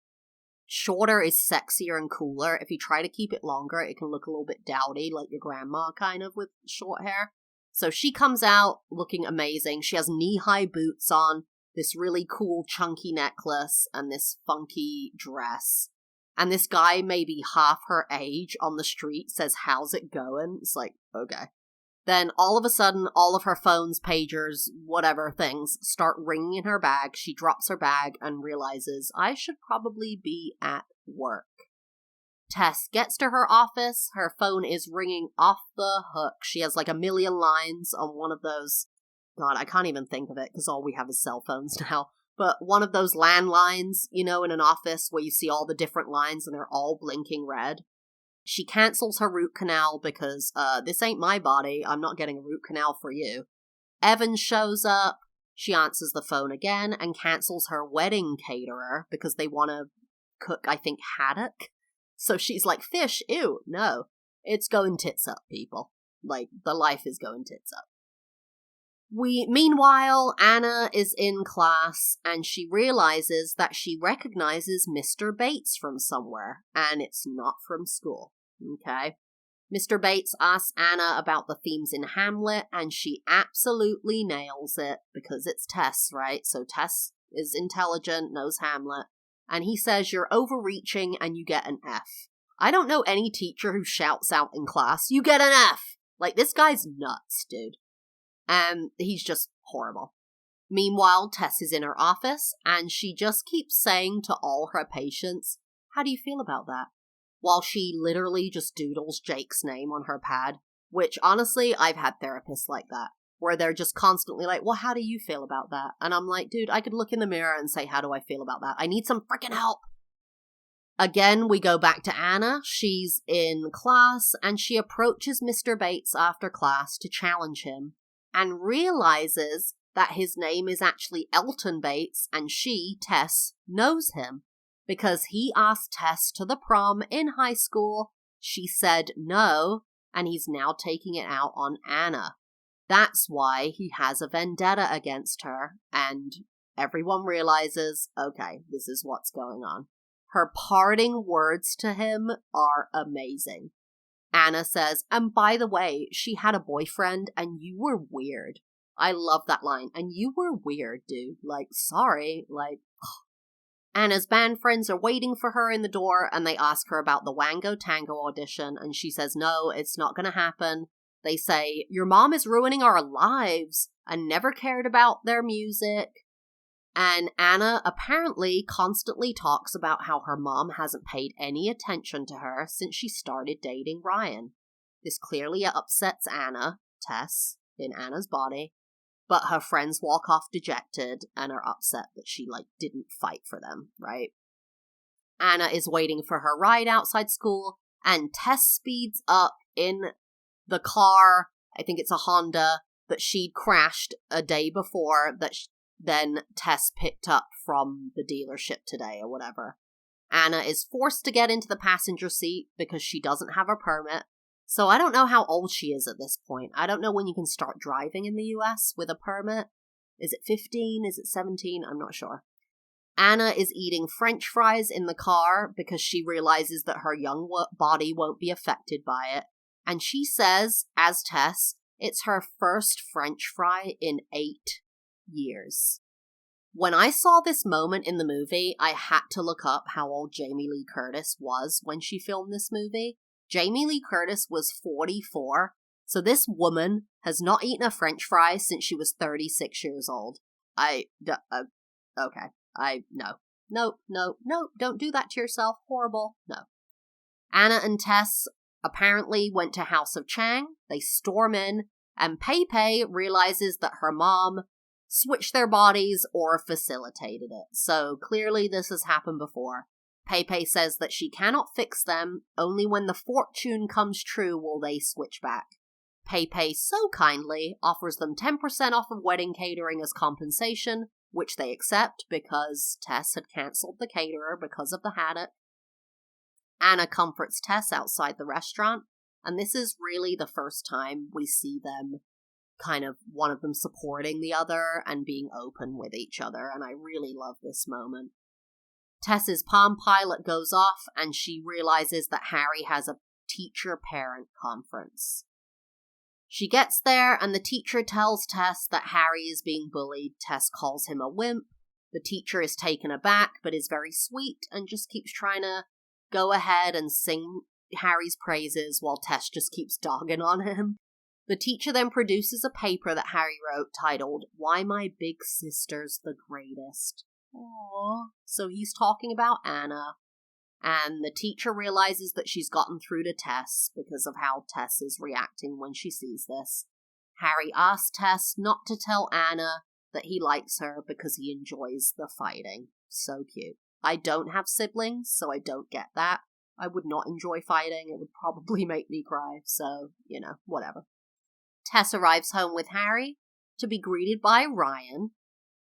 Shorter is sexier and cooler. If you try to keep it longer, it can look a little bit dowdy, like your grandma kind of with short hair. So she comes out looking amazing. She has knee-high boots on, this really cool chunky necklace, and this funky dress. And this guy, maybe half her age, on the street says, "How's it going?" It's like, okay. Then all of a sudden, all of her phones, pagers, whatever things, start ringing in her bag. She drops her bag and realizes, I should probably be at work. Tess gets to her office. Her phone is ringing off the hook. She has like a million lines on one of those. God, I can't even think of it because all we have is cell phones now. But one of those landlines, you know, in an office where you see all the different lines and they're all blinking red. She cancels her root canal because, this ain't my body. I'm not getting a root canal for you. Evan shows up. She answers the phone again and cancels her wedding caterer because they want to cook, I think, haddock. So she's like, fish, ew, no. It's going tits up, people. Like, the life is going tits up. Meanwhile, Anna is in class and she realizes that she recognizes Mr. Bates from somewhere, and it's not from school. Okay? Mr. Bates asks Anna about the themes in Hamlet, and she absolutely nails it because it's Tess, right? So Tess is intelligent, knows Hamlet, and he says you're overreaching and you get an F. I don't know any teacher who shouts out in class, "You get an F!" Like, this guy's nuts, dude. And he's just horrible. Meanwhile, Tess is in her office, and she just keeps saying to all her patients, "How do you feel about that?" While she literally just doodles Jake's name on her pad, which, honestly, I've had therapists like that, where they're just constantly like, well, how do you feel about that? And I'm like, dude, I could look in the mirror and say, how do I feel about that? I need some freaking help. Again, we go back to Anna. She's in class, and she approaches Mr. Bates after class to challenge him, and realizes that his name is actually Elton Bates, and she, Tess, knows him. Because he asked Tess to the prom in high school, she said no, and he's now taking it out on Anna. That's why he has a vendetta against her, and everyone realizes, okay, this is what's going on. Her parting words to him are amazing. Anna says, and by the way, she had a boyfriend and you were weird. I love that line. And you were weird, dude. Like, sorry. Like, Anna's band friends are waiting for her in the door and they ask her about the Wango Tango audition and she says, no, it's not going to happen. They say, your mom is ruining our lives and never cared about their music. And Anna apparently constantly talks about how her mom hasn't paid any attention to her since she started dating Ryan. This clearly upsets Anna, Tess, in Anna's body, but her friends walk off dejected and are upset that she, didn't fight for them, right? Anna is waiting for her ride outside school, and Tess speeds up in the car, I think it's a Honda, that she'd crashed a day before, that then Tess picked up from the dealership today or whatever. Anna is forced to get into the passenger seat because she doesn't have a permit. So I don't know how old she is at this point. I don't know when you can start driving in the US with a permit. Is it 15? Is it 17? I'm not sure. Anna is eating French fries in the car because she realizes that her young body won't be affected by it. And she says, as Tess, It's her first French fry in 8 years. When I saw this moment in the movie, I had to look up how old Jamie Lee Curtis was when she filmed this movie. Jamie Lee Curtis was 44, so this woman has not eaten a French fry since she was 36 years old. No, don't do that to yourself. Horrible. No. Anna and Tess apparently went to House of Chang. They storm in, and Pei Pei realizes that her mom switched their bodies or facilitated it. So clearly this has happened before. Pei Pei says that she cannot fix them, only when the fortune comes true will they switch back. Pei Pei so kindly offers them 10% off of wedding catering as compensation, which they accept because Tess had cancelled the caterer because of the haddock. Anna comforts Tess outside the restaurant, and this is really the first time we see them kind of one of them supporting the other and being open with each other, and I really love this moment. Tess's Palm Pilot goes off, and she realizes that Harry has a teacher-parent conference. She gets there, and the teacher tells Tess that Harry is being bullied. Tess calls him a wimp. The teacher is taken aback, but is very sweet, and just keeps trying to go ahead and sing Harry's praises while Tess just keeps dogging on him. The teacher then produces a paper that Harry wrote titled, "Why My Big Sister's the Greatest." Aww. So he's talking about Anna, and the teacher realizes that she's gotten through to Tess because of how Tess is reacting when she sees this. Harry asks Tess not to tell Anna that he likes her because he enjoys the fighting. So cute. I don't have siblings, so I don't get that. I would not enjoy fighting. It would probably make me cry, so, whatever. Tess arrives home with Harry to be greeted by Ryan,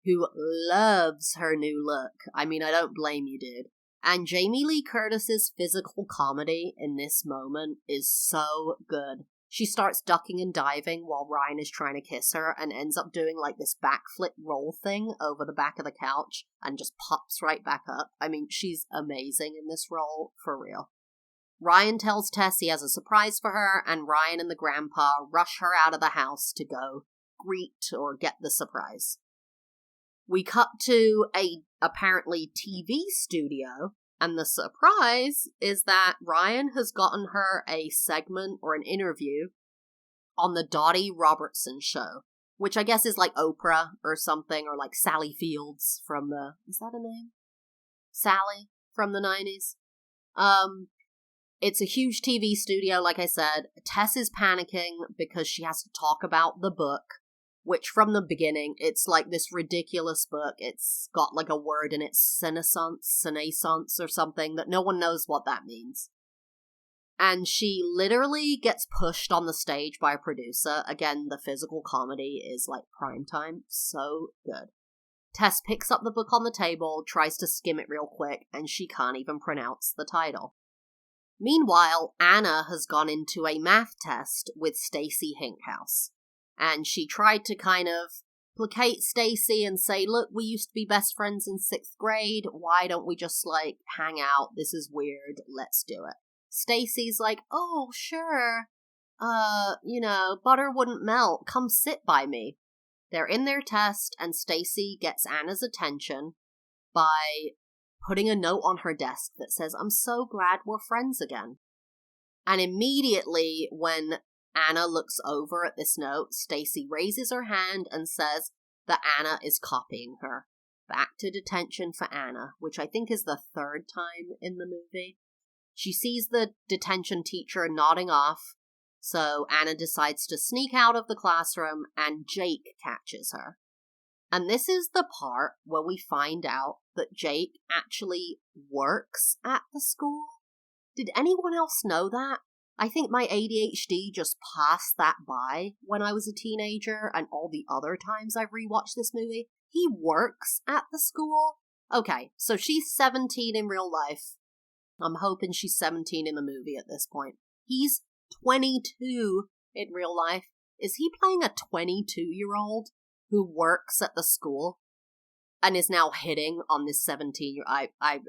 who loves her new look. I mean, I don't blame you, dude. And Jamie Lee Curtis's physical comedy in this moment is so good. She starts ducking and diving while Ryan is trying to kiss her and ends up doing like this backflip roll thing over the back of the couch and just pops right back up. I mean, she's amazing in this role, for real. Ryan tells Tess he has a surprise for her, and Ryan and the grandpa rush her out of the house to go greet or get the surprise. We cut to a apparently TV studio, and the surprise is that Ryan has gotten her a segment or an interview on the Dottie Robertson show, which I guess is like Oprah or something, or like Sally Fields from is that a name? Sally from the 90s? It's a huge TV studio, like I said. Tess is panicking because she has to talk about the book, which from the beginning, it's like this ridiculous book. It's got like a word in it, senescence or something, that no one knows what that means. And she literally gets pushed on the stage by a producer. Again, the physical comedy is like prime time. So good. Tess picks up the book on the table, tries to skim it real quick, and she can't even pronounce the title. Meanwhile, Anna has gone into a math test with Stacy Hinkhouse. And she tried to kind of placate Stacy and say, look, we used to be best friends in 6th grade. Why don't we just, like, hang out? This is weird. Let's do it. Stacy's like, oh, sure. Butter wouldn't melt. Come sit by me. They're in their test, and Stacy gets Anna's attention by putting a note on her desk that says, I'm so glad we're friends again. And immediately when Anna looks over at this note, Stacy raises her hand and says that Anna is copying her. Back to detention for Anna, which I think is the 3rd time in the movie. She sees the detention teacher nodding off, so Anna decides to sneak out of the classroom, and Jake catches her. And this is the part where we find out that Jake actually works at the school. Did anyone else know that? I think my ADHD just passed that by when I was a teenager, and all the other times I've rewatched this movie. He works at the school? Okay, so she's 17 in real life. I'm hoping she's 17 in the movie at this point. He's 22 in real life. Is he playing a 22-year-old who works at the school and is now hitting on this 17-year-old?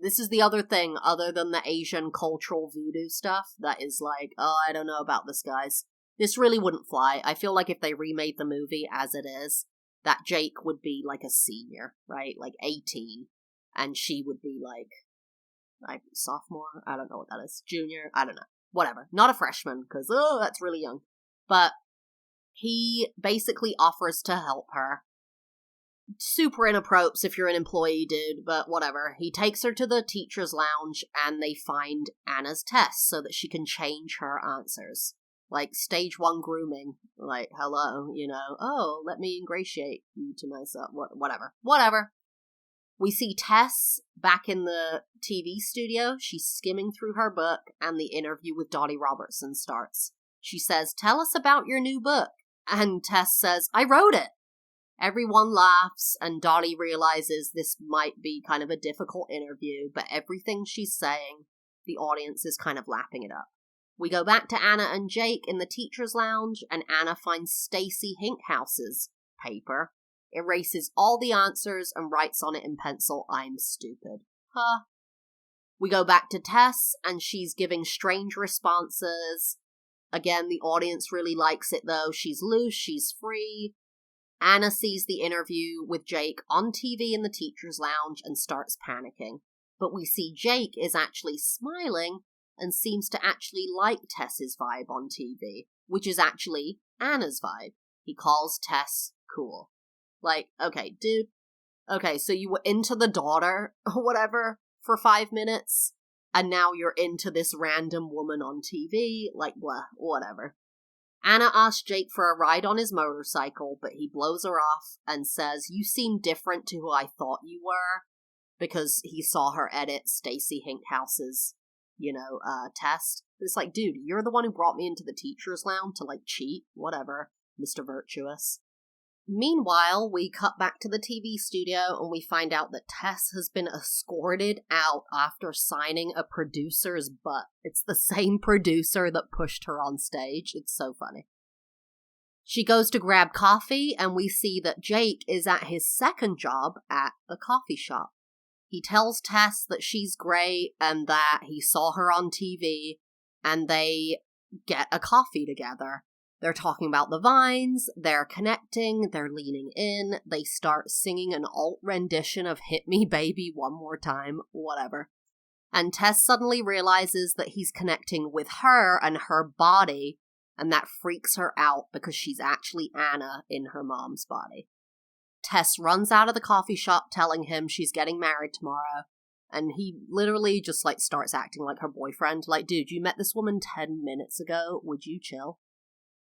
This is the other thing, other than the Asian cultural voodoo stuff, that is like, oh, I don't know about this, guys. This really wouldn't fly. I feel like if they remade the movie as it is, that Jake would be like a senior, right? Like 18. And she would be like sophomore? I don't know what that is. Junior? I don't know. Whatever. Not a freshman, because, that's really young. But he basically offers to help her. Super inappropriate if you're an employee, dude, but whatever. He takes her to the teacher's lounge, and they find Anna's test so that she can change her answers. Like, stage 1 grooming. Like, hello, oh, let me ingratiate you to myself. Whatever. We see Tess back in the TV studio. She's skimming through her book, and the interview with Dottie Robertson starts. She says, "Tell us about your new book." And Tess says, "I wrote it." Everyone laughs, and Dottie realizes this might be kind of a difficult interview, but everything she's saying, the audience is kind of lapping it up. We go back to Anna and Jake in the teacher's lounge, and Anna finds Stacy Hinkhouse's paper, erases all the answers, and writes on it in pencil, "I'm stupid." Huh. We go back to Tess, and she's giving strange responses. Again, the audience really likes it, though. She's loose, she's free. Anna sees the interview with Jake on TV in the teacher's lounge and starts panicking. But we see Jake is actually smiling and seems to actually like Tess's vibe on TV, which is actually Anna's vibe. He calls Tess cool. Like, okay, dude. Okay, so you were into the daughter or whatever for 5 minutes, and now you're into this random woman on TV, like, blah, whatever. Anna asks Jake for a ride on his motorcycle, but he blows her off and says, "You seem different to who I thought you were," because he saw her edit Stacy Hinkhouse's, test. But it's like, dude, you're the one who brought me into the teacher's lounge to, like, cheat. Whatever, Mr. Virtuous. Meanwhile, we cut back to the TV studio and we find out that Tess has been escorted out after signing a producer's butt. It's the same producer that pushed her on stage. It's so funny. She goes to grab coffee, and we see that Jake is at his second job at the coffee shop. He tells Tess that she's great and that he saw her on TV, and they get a coffee together. They're talking about the vines, they're connecting, they're leaning in, they start singing an alt rendition of "Hit Me Baby One More Time," whatever. And Tess suddenly realizes that he's connecting with her and her body, and that freaks her out because she's actually Anna in her mom's body. Tess runs out of the coffee shop telling him she's getting married tomorrow, and he literally just, starts acting like her boyfriend. Like, dude, you met this woman 10 minutes ago, would you chill?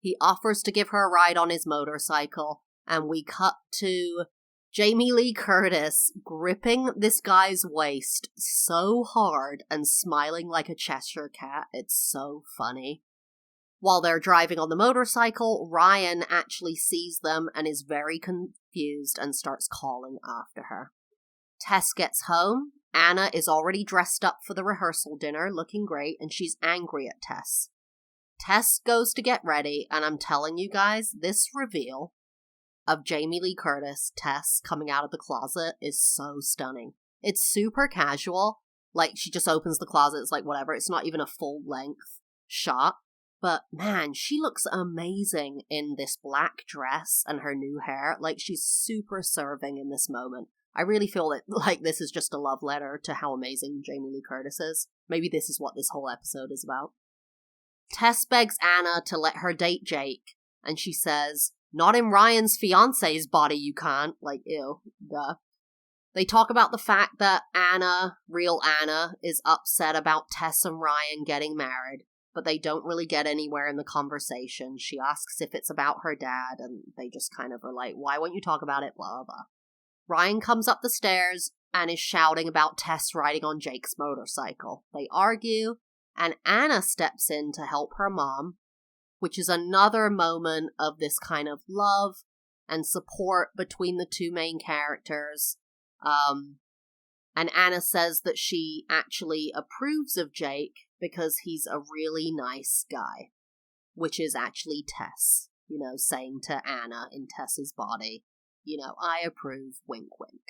He offers to give her a ride on his motorcycle, and we cut to Jamie Lee Curtis gripping this guy's waist so hard and smiling like a Cheshire cat. It's so funny. While they're driving on the motorcycle, Ryan actually sees them and is very confused and starts calling after her. Tess gets home. Anna is already dressed up for the rehearsal dinner, looking great, and she's angry at Tess. Tess goes to get ready, and I'm telling you guys, this reveal of Jamie Lee Curtis, Tess, coming out of the closet is so stunning. It's super casual. Like, she just opens the closet, it's like, whatever, it's not even a full-length shot. But, man, she looks amazing in this black dress and her new hair. Like, she's super serving in this moment. I really feel that, this is just a love letter to how amazing Jamie Lee Curtis is. Maybe this is what this whole episode is about. Tess begs Anna to let her date Jake, and she says, "Not in Ryan's fiance's body, you can't." Like, ew, duh. They talk about the fact that Anna, real Anna, is upset about Tess and Ryan getting married, but they don't really get anywhere in the conversation. She asks if it's about her dad, and they just kind of are like, "Why won't you talk about it?" Blah, blah. Ryan comes up the stairs and is shouting about Tess riding on Jake's motorcycle. They argue, and Anna steps in to help her mom, which is another moment of this kind of love and support between the two main characters. And Anna says that she actually approves of Jake because he's a really nice guy, which is actually Tess, saying to Anna in Tess's body, "I approve, wink, wink."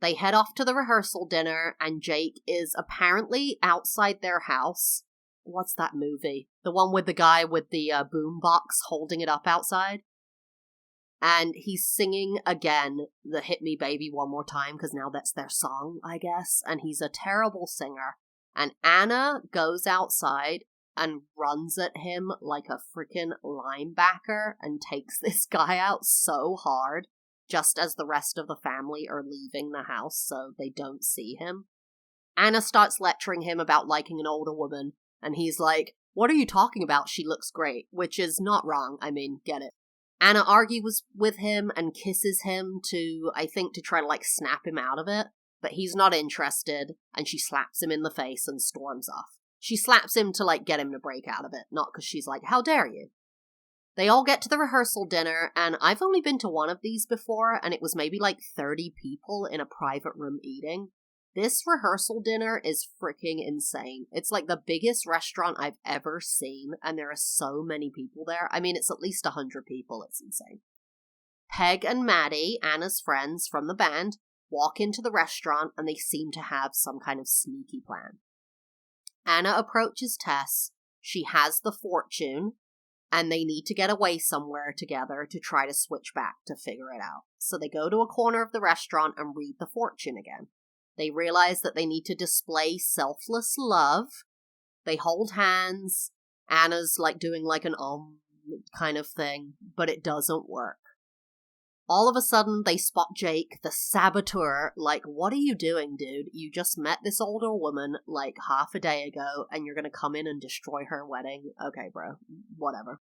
They head off to the rehearsal dinner, and Jake is apparently outside their house, what's that movie? The one with the guy with the boom box holding it up outside? And he's singing again the Hit Me Baby One More Time, because now that's their song, I guess. And he's a terrible singer. And Anna goes outside and runs at him like a freaking linebacker and takes this guy out so hard, just as the rest of the family are leaving the house so they don't see him. Anna starts lecturing him about liking an older woman, and he's like, "What are you talking about? She looks great," which is not wrong. I mean, get it. Anna argues with him and kisses him to try to, like, snap him out of it, but he's not interested, and she slaps him in the face and storms off. She slaps him to, like, get him to break out of it, not because she's like, "How dare you?" They all get to the rehearsal dinner, and I've only been to one of these before, and it was maybe like 30 people in a private room eating. This rehearsal dinner is freaking insane. It's like the biggest restaurant I've ever seen, and there are so many people there. I mean, it's at least 100 people. It's insane. Peg and Maddie, Anna's friends from the band, walk into the restaurant, and they seem to have some kind of sneaky plan. Anna approaches Tess. She has the fortune, and they need to get away somewhere together to try to switch back to figure it out. So they go to a corner of the restaurant and read the fortune again. They realize that they need to display selfless love. They hold hands. Anna's like doing like an kind of thing, but it doesn't work. All of a sudden, they spot Jake, the saboteur, like, "What are you doing, dude? You just met this older woman like half a day ago, and you're gonna come in and destroy her wedding? Okay, bro, whatever."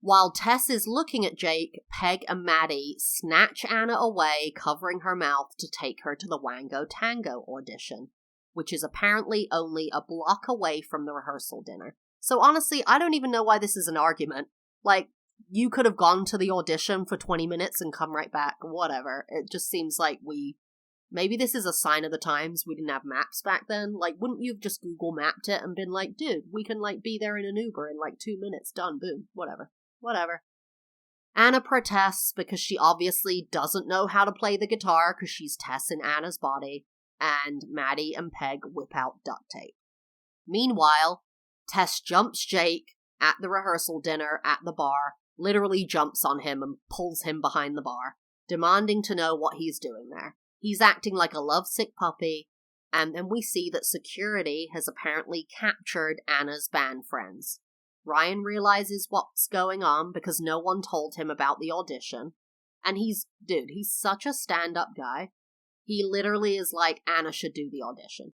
While Tess is looking at Jake, Peg and Maddie snatch Anna away, covering her mouth to take her to the Wango Tango audition, which is apparently only a block away from the rehearsal dinner. So honestly, I don't even know why this is an argument. Like, you could have gone to the audition for 20 minutes and come right back, whatever. It just seems like maybe this is a sign of the times. We didn't have maps back then. Like, wouldn't you have just Google mapped it and been like, "Dude, we can like be there in an Uber in like 2 minutes, done, boom, whatever. Anna protests because she obviously doesn't know how to play the guitar because she's Tess in Anna's body, and Maddie and Peg whip out duct tape. Meanwhile, Tess jumps Jake at the rehearsal dinner at the bar, literally jumps on him and pulls him behind the bar, demanding to know what he's doing there. He's acting like a lovesick puppy, and then we see that security has apparently captured Anna's band friends. Ryan realizes what's going on because no one told him about the audition. And he's such a stand-up guy. He literally is like, Anna should do the audition.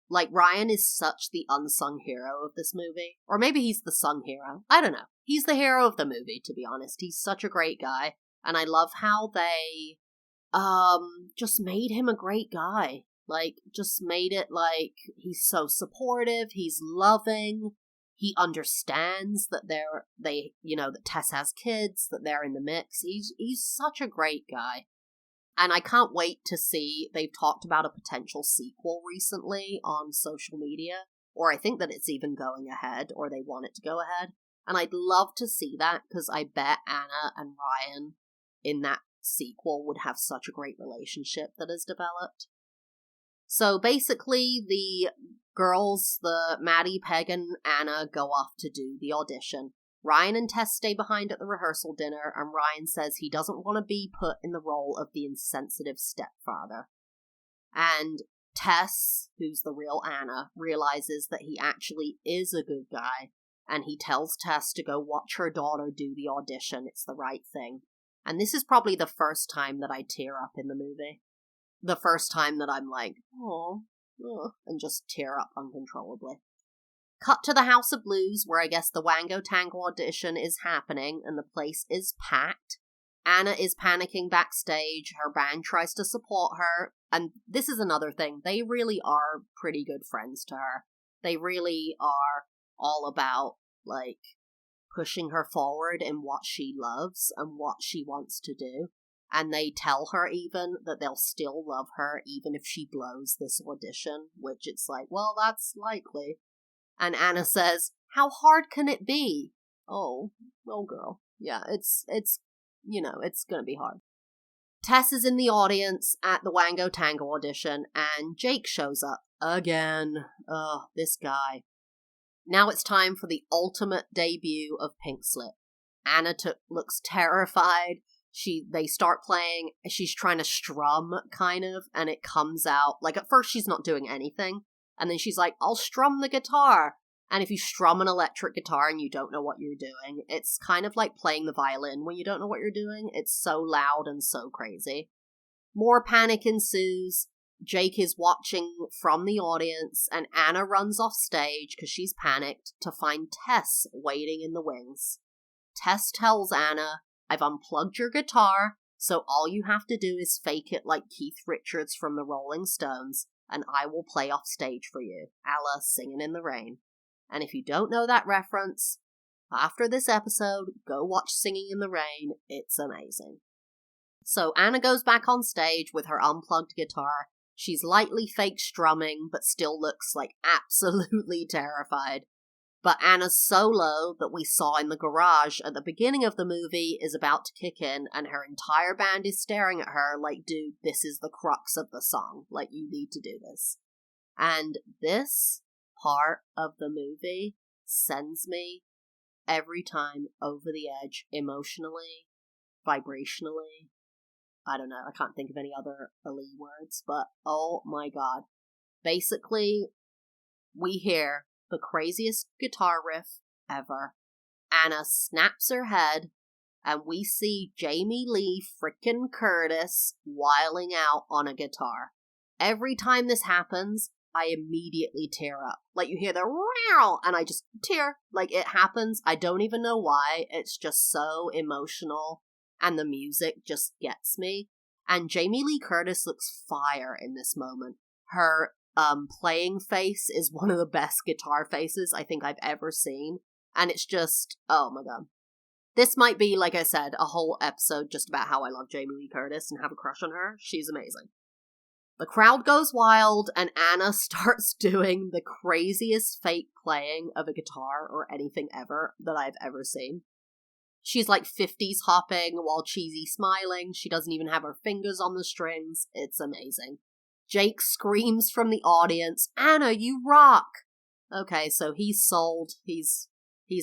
Like, Ryan is such the unsung hero of this movie. Or maybe he's the sung hero. I don't know. He's the hero of the movie, to be honest. He's such a great guy. And I love how they, just made him a great guy. Like, just made it like, he's so supportive, he's loving. He understands that that Tess has kids, that they're in the mix. He's such a great guy. And I can't wait to see, they've talked about a potential sequel recently on social media, or I think that it's even going ahead, or they want it to go ahead. And I'd love to see that, because I bet Anna and Ryan in that sequel would have such a great relationship that is developed. So basically, the girls, the Maddie, Peg, and Anna go off to do the audition. Ryan and Tess stay behind at the rehearsal dinner, and Ryan says he doesn't want to be put in the role of the insensitive stepfather. And Tess, who's the real Anna, realizes that he actually is a good guy, and he tells Tess to go watch her daughter do the audition. It's the right thing. And this is probably the first time that I tear up in the movie. The first time that I'm like, oh, and just tear up uncontrollably. Cut to the House of Blues, where I guess the Wango Tango audition is happening, and the place is packed. Anna is panicking backstage, her band tries to support her, and this is another thing, they really are pretty good friends to her. They really are all about, like, pushing her forward in what she loves and what she wants to do. And they tell her even that they'll still love her even if she blows this audition, which it's like, well, that's likely. And Anna says, how hard can it be? Oh girl. Yeah, it's gonna be hard. Tess is in the audience at the Wango Tango audition, and Jake shows up again. This guy. Now it's time for the ultimate debut of Pink Slip. Anna looks terrified. They start playing, she's trying to strum, kind of, and it comes out, like, at first she's not doing anything, and then she's like, I'll strum the guitar. And if you strum an electric guitar and you don't know what you're doing, it's kind of like playing the violin when you don't know what you're doing. It's so loud and so crazy. More panic ensues. Jake is watching from the audience, and Anna runs off stage because she's panicked to find Tess waiting in the wings. Tess tells Anna, I've unplugged your guitar, so all you have to do is fake it like Keith Richards from the Rolling Stones, and I will play off stage for you, a la Singin' in the Rain. And if you don't know that reference, after this episode, go watch Singing in the Rain. It's amazing. So Anna goes back on stage with her unplugged guitar. She's lightly fake strumming, but still looks like absolutely terrified. But Anna's solo that we saw in the garage at the beginning of the movie is about to kick in, and her entire band is staring at her like, dude, this is the crux of the song. Like, you need to do this. And this part of the movie sends me every time over the edge, emotionally, vibrationally. I don't know, I can't think of any other Ali words, but oh my god. Basically, we hear the craziest guitar riff ever. Anna snaps her head, and we see Jamie Lee frickin' Curtis whiling out on a guitar. Every time this happens, I immediately tear up. Like, you hear the row, and I just tear. Like, it happens. I don't even know why. It's just so emotional, and the music just gets me. And Jamie Lee Curtis looks fire in this moment. Her playing face is one of the best guitar faces I think I've ever seen. And it's just, oh my god. This might be, like I said, a whole episode just about how I love Jamie Lee Curtis and have a crush on her. She's amazing. The crowd goes wild, and Anna starts doing the craziest fake playing of a guitar or anything ever that I've ever seen. She's like 50s hopping while cheesy smiling. She doesn't even have her fingers on the strings. It's amazing. Jake screams from the audience, Anna, you rock! Okay, so he's sold. He's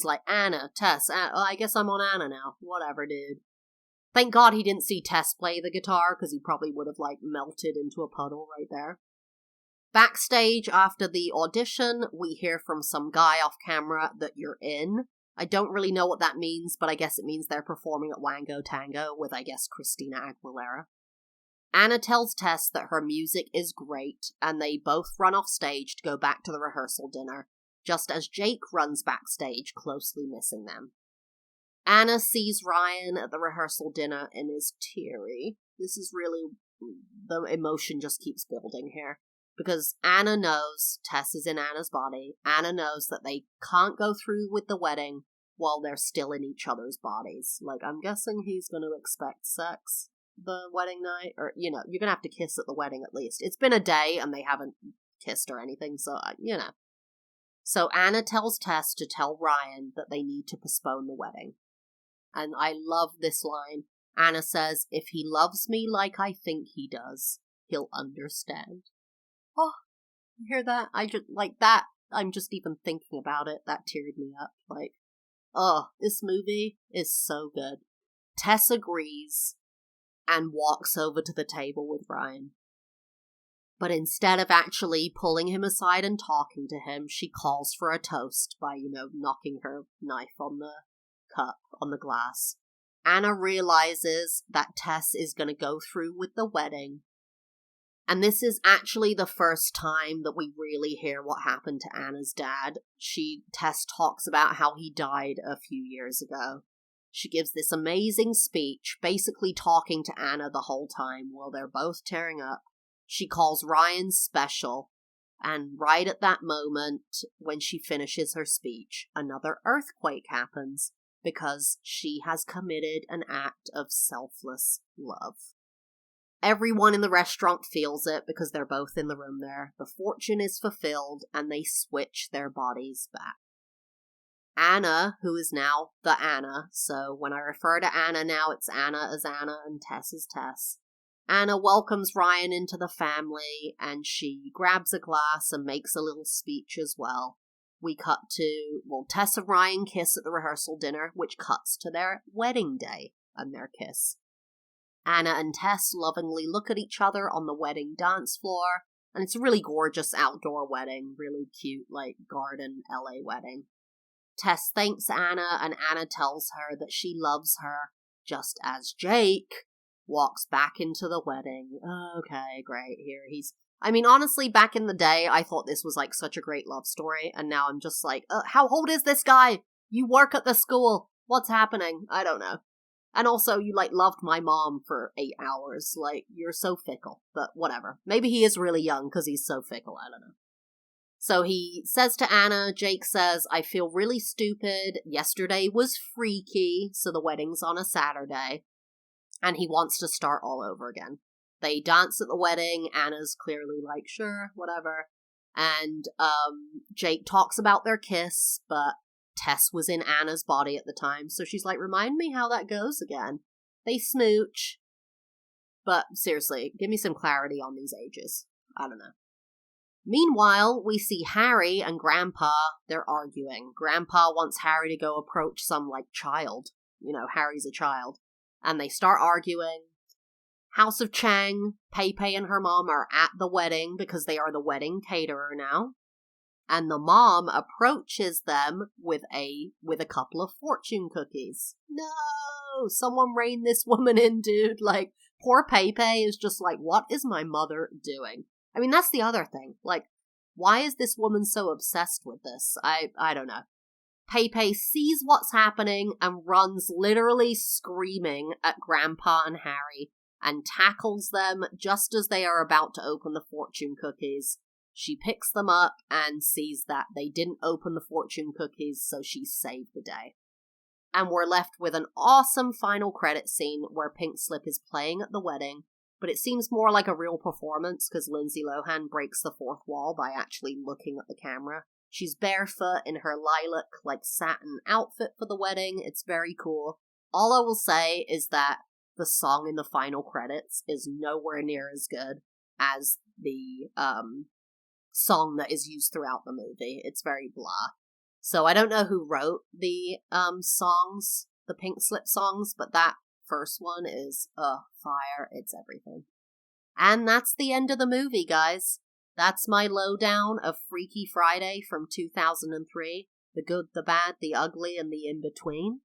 like, Anna, Tess, I guess I'm on Anna now. Whatever, dude. Thank God he didn't see Tess play the guitar, because he probably would have, like, melted into a puddle right there. Backstage, after the audition, we hear from some guy off camera that you're in. I don't really know what that means, but I guess it means they're performing at Wango Tango with, I guess, Christina Aguilera. Anna tells Tess that her music is great, and they both run off stage to go back to the rehearsal dinner, just as Jake runs backstage, closely missing them. Anna sees Ryan at the rehearsal dinner and is teary. This is really, the emotion just keeps building here. Because Anna knows, Tess is in Anna's body, Anna knows that they can't go through with the wedding while they're still in each other's bodies. Like, I'm guessing he's going to expect sex the wedding night, or, you know, you're going to have to kiss at the wedding at least. It's been a day and they haven't kissed or anything, so, you know. So Anna tells Tess to tell Ryan that they need to postpone the wedding. And I love this line. Anna says, if he loves me like I think he does, he'll understand. Oh, you hear that? I just, like that, I'm just even thinking about it, that teared me up. Like, oh, this movie is so good. Tess agrees and walks over to the table with Ryan. But instead of actually pulling him aside and talking to him, she calls for a toast by, you know, knocking her knife on the cup, on the glass. Anna realizes that Tess is going to go through with the wedding. And this is actually the first time that we really hear what happened to Anna's dad. Tess talks about how he died a few years ago. She gives this amazing speech, basically talking to Anna the whole time while they're both tearing up. She calls Ryan special, and right at that moment, when she finishes her speech, another earthquake happens because she has committed an act of selfless love. Everyone in the restaurant feels it because they're both in the room there. The fortune is fulfilled, and they switch their bodies back. Anna, who is now the Anna, so when I refer to Anna now, it's Anna as Anna and Tess as Tess. Anna welcomes Ryan into the family, and she grabs a glass and makes a little speech as well. we cut to, Tess and Ryan kiss at the rehearsal dinner, which cuts to their wedding day and their kiss. Anna and Tess lovingly look at each other on the wedding dance floor, and it's a really gorgeous outdoor wedding, really cute, garden LA wedding. Tess thanks Anna, and Anna tells her that she loves her, just as Jake walks back into the wedding. Okay, great, honestly, back in the day, I thought this was, such a great love story, and now I'm just how old is this guy? You work at the school. What's happening? I don't know. And also, you, loved my mom for 8 hours. You're so fickle. But whatever. Maybe he is really young because he's so fickle. I don't know. So he says to Anna, Jake says, I feel really stupid. Yesterday was freaky. So the wedding's on a Saturday. And he wants to start all over again. They dance at the wedding. Anna's clearly sure, whatever. And Jake talks about their kiss, but Tess was in Anna's body at the time, so she's remind me how that goes again. They smooch. But seriously, give me some clarity on these ages. I don't know. Meanwhile, we see Harry and Grandpa, they're arguing. Grandpa wants Harry to go approach some, child. Harry's a child. And they start arguing. House of Chang, Pei and her mom are at the wedding because they are the wedding caterer now. And the mom approaches them with a couple of fortune cookies. No! Someone rein this woman in, dude. Poor Pei is just what is my mother doing? That's the other thing. Why is this woman so obsessed with this? I don't know. Pei sees what's happening and runs literally screaming at Grandpa and Harry and tackles them just as they are about to open the fortune cookies. She picks them up and sees that they didn't open the fortune cookies, so she saved the day. And we're left with an awesome final credit scene where Pink Slip is playing at the wedding, but it seems more like a real performance because Lindsay Lohan breaks the fourth wall by actually looking at the camera. She's barefoot in her lilac, satin outfit for the wedding. It's very cool. All I will say is that the song in the final credits is nowhere near as good as the, song that is used throughout the movie. It's very blah. So I don't know who wrote the songs, the Pink Slip songs, but that first one is fire. It's everything. And that's the end of the movie, guys. That's my lowdown of Freaky Friday from 2003. The good, the bad, the ugly, and the in-between.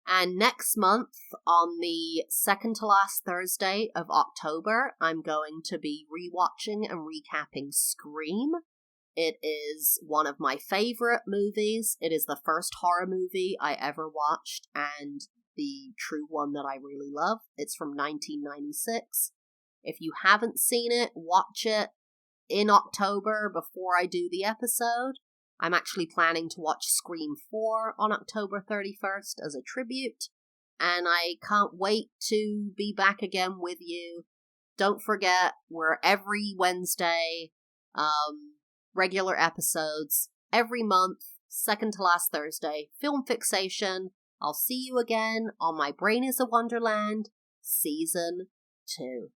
And next month, on the second to last Thursday of October, I'm going to be rewatching and recapping Scream. It is one of my favorite movies. It is the first horror movie I ever watched, and the true one that I really love. It's from 1996. If you haven't seen it, watch it in October before I do the episode. I'm actually planning to watch Scream 4 on October 31st as a tribute, and I can't wait to be back again with you. Don't forget, we're every Wednesday, regular episodes, every month, second to last Thursday, Film Fixation. I'll see you again on My Brain is a Wonderland, Season 2.